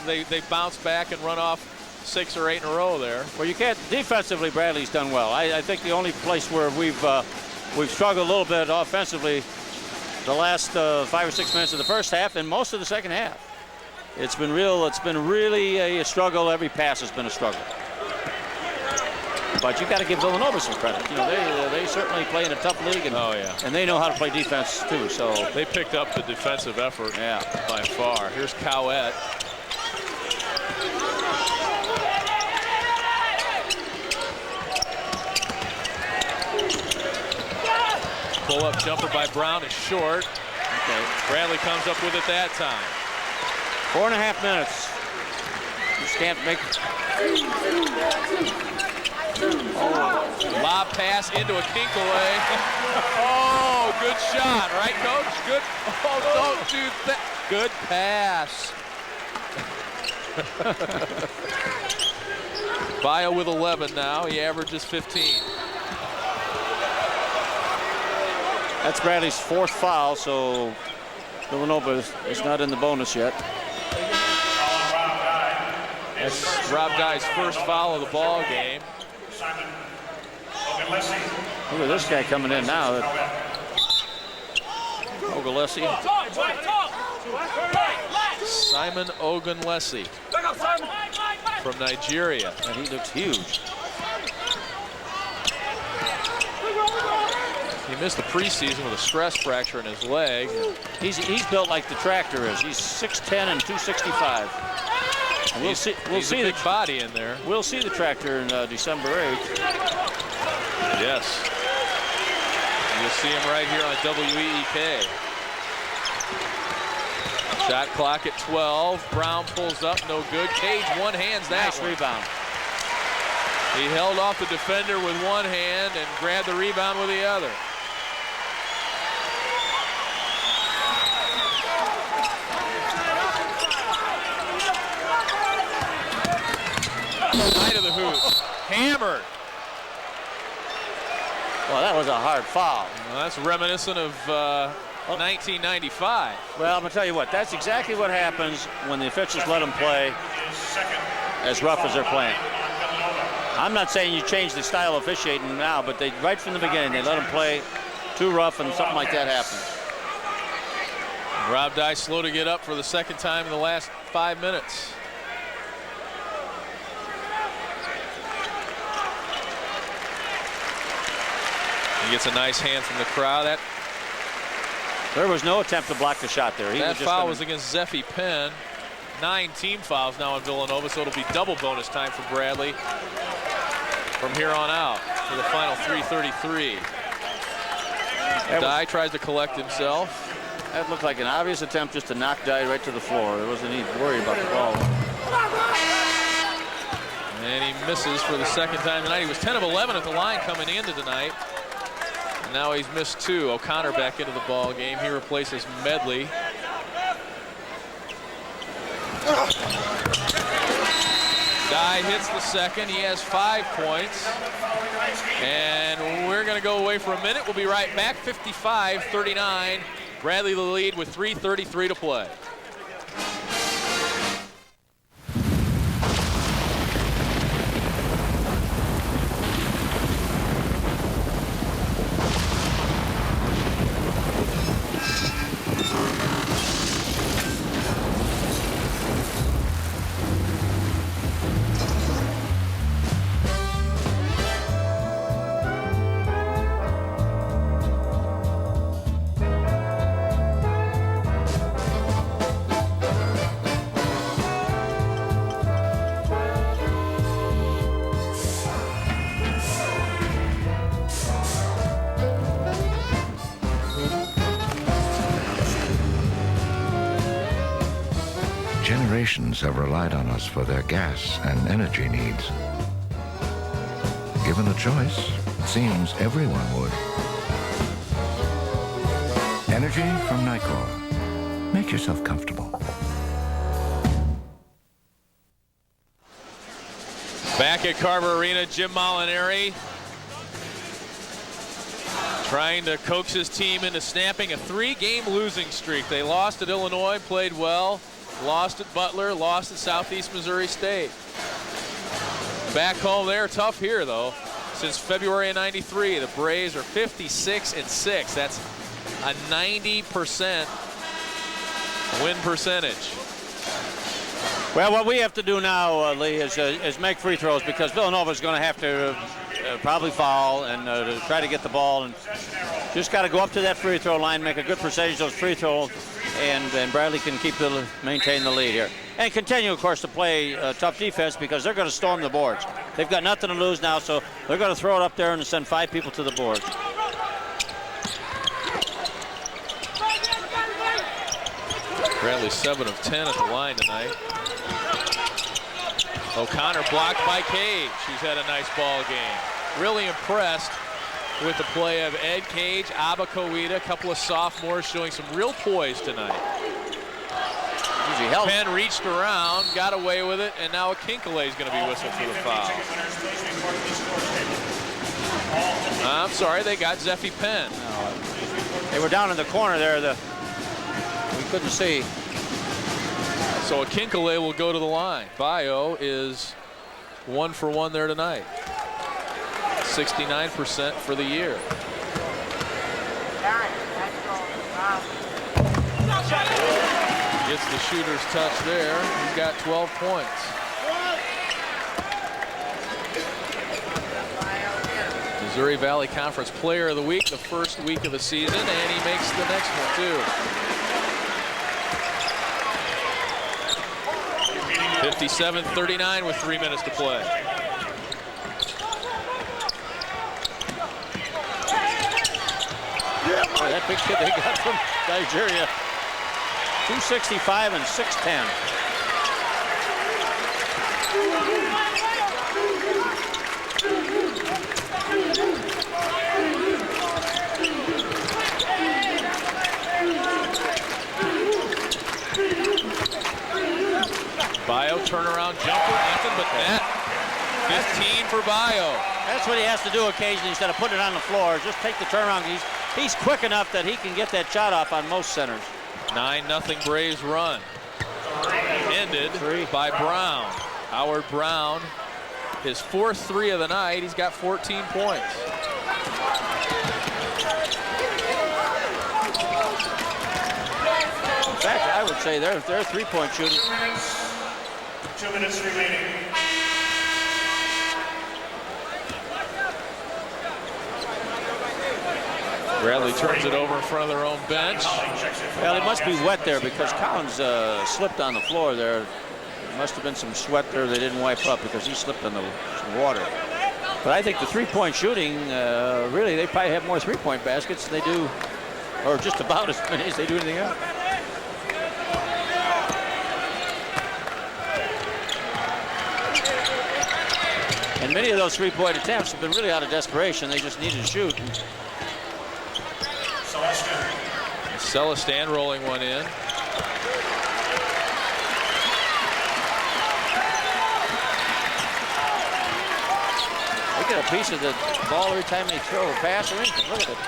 they bounce back and run off 6 or 8 in a row there. Well, you can't defensively. Bradley's done well. I think the only place where we've struggled a little bit offensively the last 5 or 6 minutes of the first half and most of the second half. It's been really a struggle. Every pass has been a struggle. But you've got to give Villanova some credit. You know, they certainly play in a tough league, and and they know how to play defense too. So they picked up the defensive effort by far. Here's Cowett. Pull-up jumper by Brown is short. Okay. Bradley comes up with it that time. 4.5 minutes. Just can't make. Lob pass into Akinkule. Oh, good shot, right, Coach? Good. Oh, don't do that. Good pass. Bio with 11 now. He averages 15. That's Bradley's 4th foul, so Villanova is not in the bonus yet. That's Rob Dye's first foul of the ball game. Look at this guy coming in now. Ogunlesi. Simon Ogunlesi from Nigeria. And he looks huge. He missed the preseason with a stress fracture in his leg. He's built like the tractor is. He's 6'10" and 265. And we'll see a big body in there. We'll see the tractor in December 8th. Yes. You'll see him right here on WEEK. Shot clock at 12. Brown pulls up, no good. Cage one-hands that nice rebound. He held off the defender with one hand and grabbed the rebound with the other. Side of the hoop. Hammered. Well, that was a hard foul. Well, that's reminiscent of 1995. Well, I'm going to tell you what. That's exactly what happens when the officials let them play as rough as they're playing. I'm not saying you change the style of officiating now, but right from the beginning, they let them play too rough and something like that happens. Rob Dye slow to get up for the second time in the last 5 minutes. He gets a nice hand from the crowd. There was no attempt to block the shot there. That foul was against Zeffie Penn. 9 team fouls now in Villanova, so it'll be double bonus time for Bradley from here on out for the final 3:33. Dye tries to collect himself. That looked like an obvious attempt just to knock Dye right to the floor. There wasn't any worry about the ball. And he misses for the second time tonight. He was 10 of 11 at the line coming into tonight. And now he's missed 2. O'Connor back into the ball game. He replaces Medley. Dye hits the second. He has 5 points. And we're going to go away for a minute. We'll be right back. 55-39. Bradley the lead with 3:33 to play. Generations have relied on us for their gas and energy needs. Given a choice, it seems everyone would. Energy from Nicor. Make yourself comfortable. Back at Carver Arena, Jim Molinari trying to coax his team into snapping a 3-game losing streak. They lost at Illinois, played well. Lost at Butler, lost at Southeast Missouri State. Back home, they're tough here, though. Since February of '93, the Braves are 56-6. That's a 90% win percentage. Well, what we have to do now, Lee, is make free throws, because Villanova is going to have to probably foul and to try to get the ball, and just got to go up to that free throw line, make a good percentage of those free throws, and Bradley can maintain the lead here. And continue, of course, to play tough defense, because they're going to storm the boards. They've got nothing to lose now, so they're going to throw it up there and send 5 people to the boards. Bradley 7 of 10 at the line tonight. O'Connor blocked by Cage, who's had a nice ball game. Really impressed with the play of Ed Cage, Abba Koida, a couple of sophomores showing some real poise tonight. Penn reached around, got away with it, and now Akinkale is going to be whistled for the foul. I'm sorry, they got Zeffie Penn. They were down in the corner there. We couldn't see. So Akinkale will go to the line. Bio is 1 for 1 there tonight. 69% for the year. Gets the shooter's touch there. He's got 12 points. Missouri Valley Conference Player of the Week the first week of the season, and he makes the next one too. 57-39 with 3 minutes to play. Boy, that big kid they got from Nigeria. 265 and 6'10". Bio turnaround jumper, nothing but net. 15 for Bio. That's what he has to do occasionally instead of putting it on the floor. Just take the turnaround. He's quick enough that he can get that shot off on most centers. 9-0 Braves run. Ended by Brown. Howard Brown, his 4th 3 of the night. He's got 14 points. In fact, I would say they're three-point shooting. 2 minutes remaining. Bradley turns it over in front of their own bench. Well, it must be wet there because Collins slipped on the floor there. There must have been some sweat there they didn't wipe up because he slipped in the water. But I think the three-point shooting, really, they probably have more three-point baskets than they do, or just about as many as they do anything else. And many of those three-point attempts have been really out of desperation. They just needed to shoot. Celestin rolling one in. They get a piece of the ball every time they throw a pass or anything. Look at it.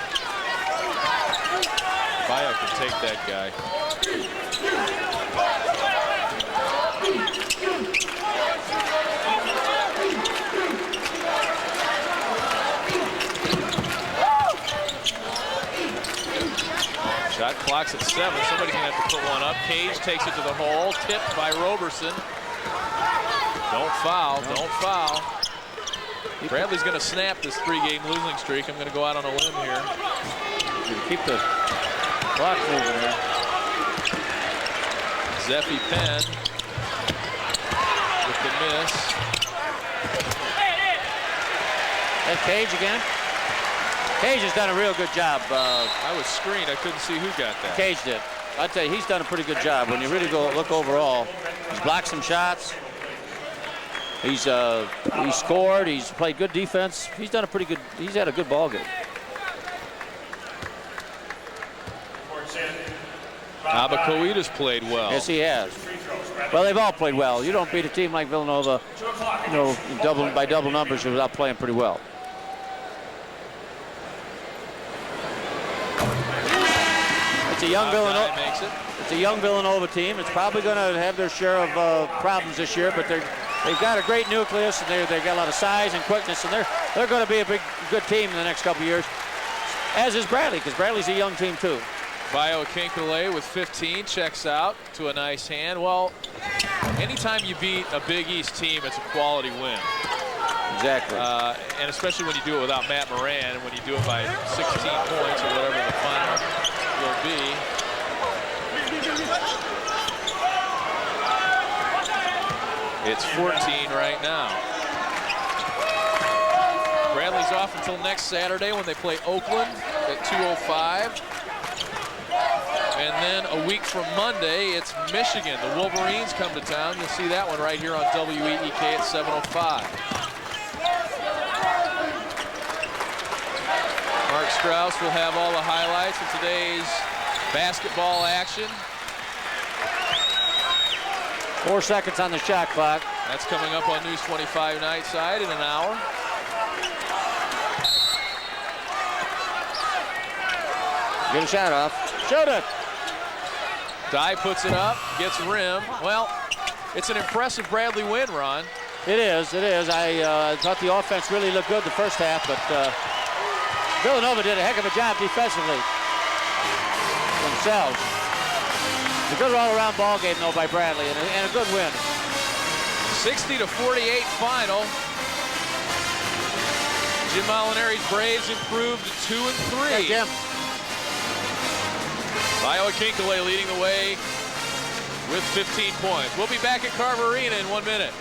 Bio can take that guy. Shot clock's at 7. Somebody's gonna have to put one up. Cage takes it to the hole. Tipped by Roberson. Don't foul. Don't foul. Bradley's gonna snap this 3-game losing streak. I'm gonna go out on a limb here. Keep the clock moving here. Zeffie Penn with the miss. That Cage again. Cage has done a real good job. I was screened. I couldn't see who got that. Cage did. I'd tell you, he's done a pretty good job. When you really go look overall, he's blocked some shots. He's scored. He's played good defense. He's done a pretty good. He's had a good ball game. Abacoita's played well. Yes, he has. Well, they've all played well. You don't beat a team like Villanova, you know, by double numbers without playing pretty well. It's a young Villanova. It's a young Villanova team. It's probably going to have their share of problems this year, but they've got a great nucleus, and they've got a lot of size and quickness, and they're going to be a good team in the next couple of years. As is Bradley, because Bradley's a young team too. Bio Kinkele with 15 checks out to a nice hand. Well, anytime you beat a Big East team, it's a quality win. Exactly. And especially when you do it without Matt Moran, and when you do it by 16 points or whatever the final will be. It's 14 right now. Bradley's off until next Saturday when they play Oakland at 2:05. And then a week from Monday, it's Michigan. The Wolverines come to town. You'll see that one right here on WEEK at 7:05. Mark Strauss will have all the highlights of today's basketball action. 4 seconds on the shot clock. That's coming up on News 25 night side in an hour. Get a shot off. Shoot it. Dye puts it up, gets rim. Well, it's an impressive Bradley win, Ron. It is, it is. I thought the offense really looked good the first half, but Villanova did a heck of a job defensively themselves. A good all-around ball game, though, by Bradley, and a good win. 60-48 final. Jim Molinari's Braves improved to 2-3. Yeah, Jim. Bio Kinkele leading the way with 15 points. We'll be back at Carver Arena in 1 minute.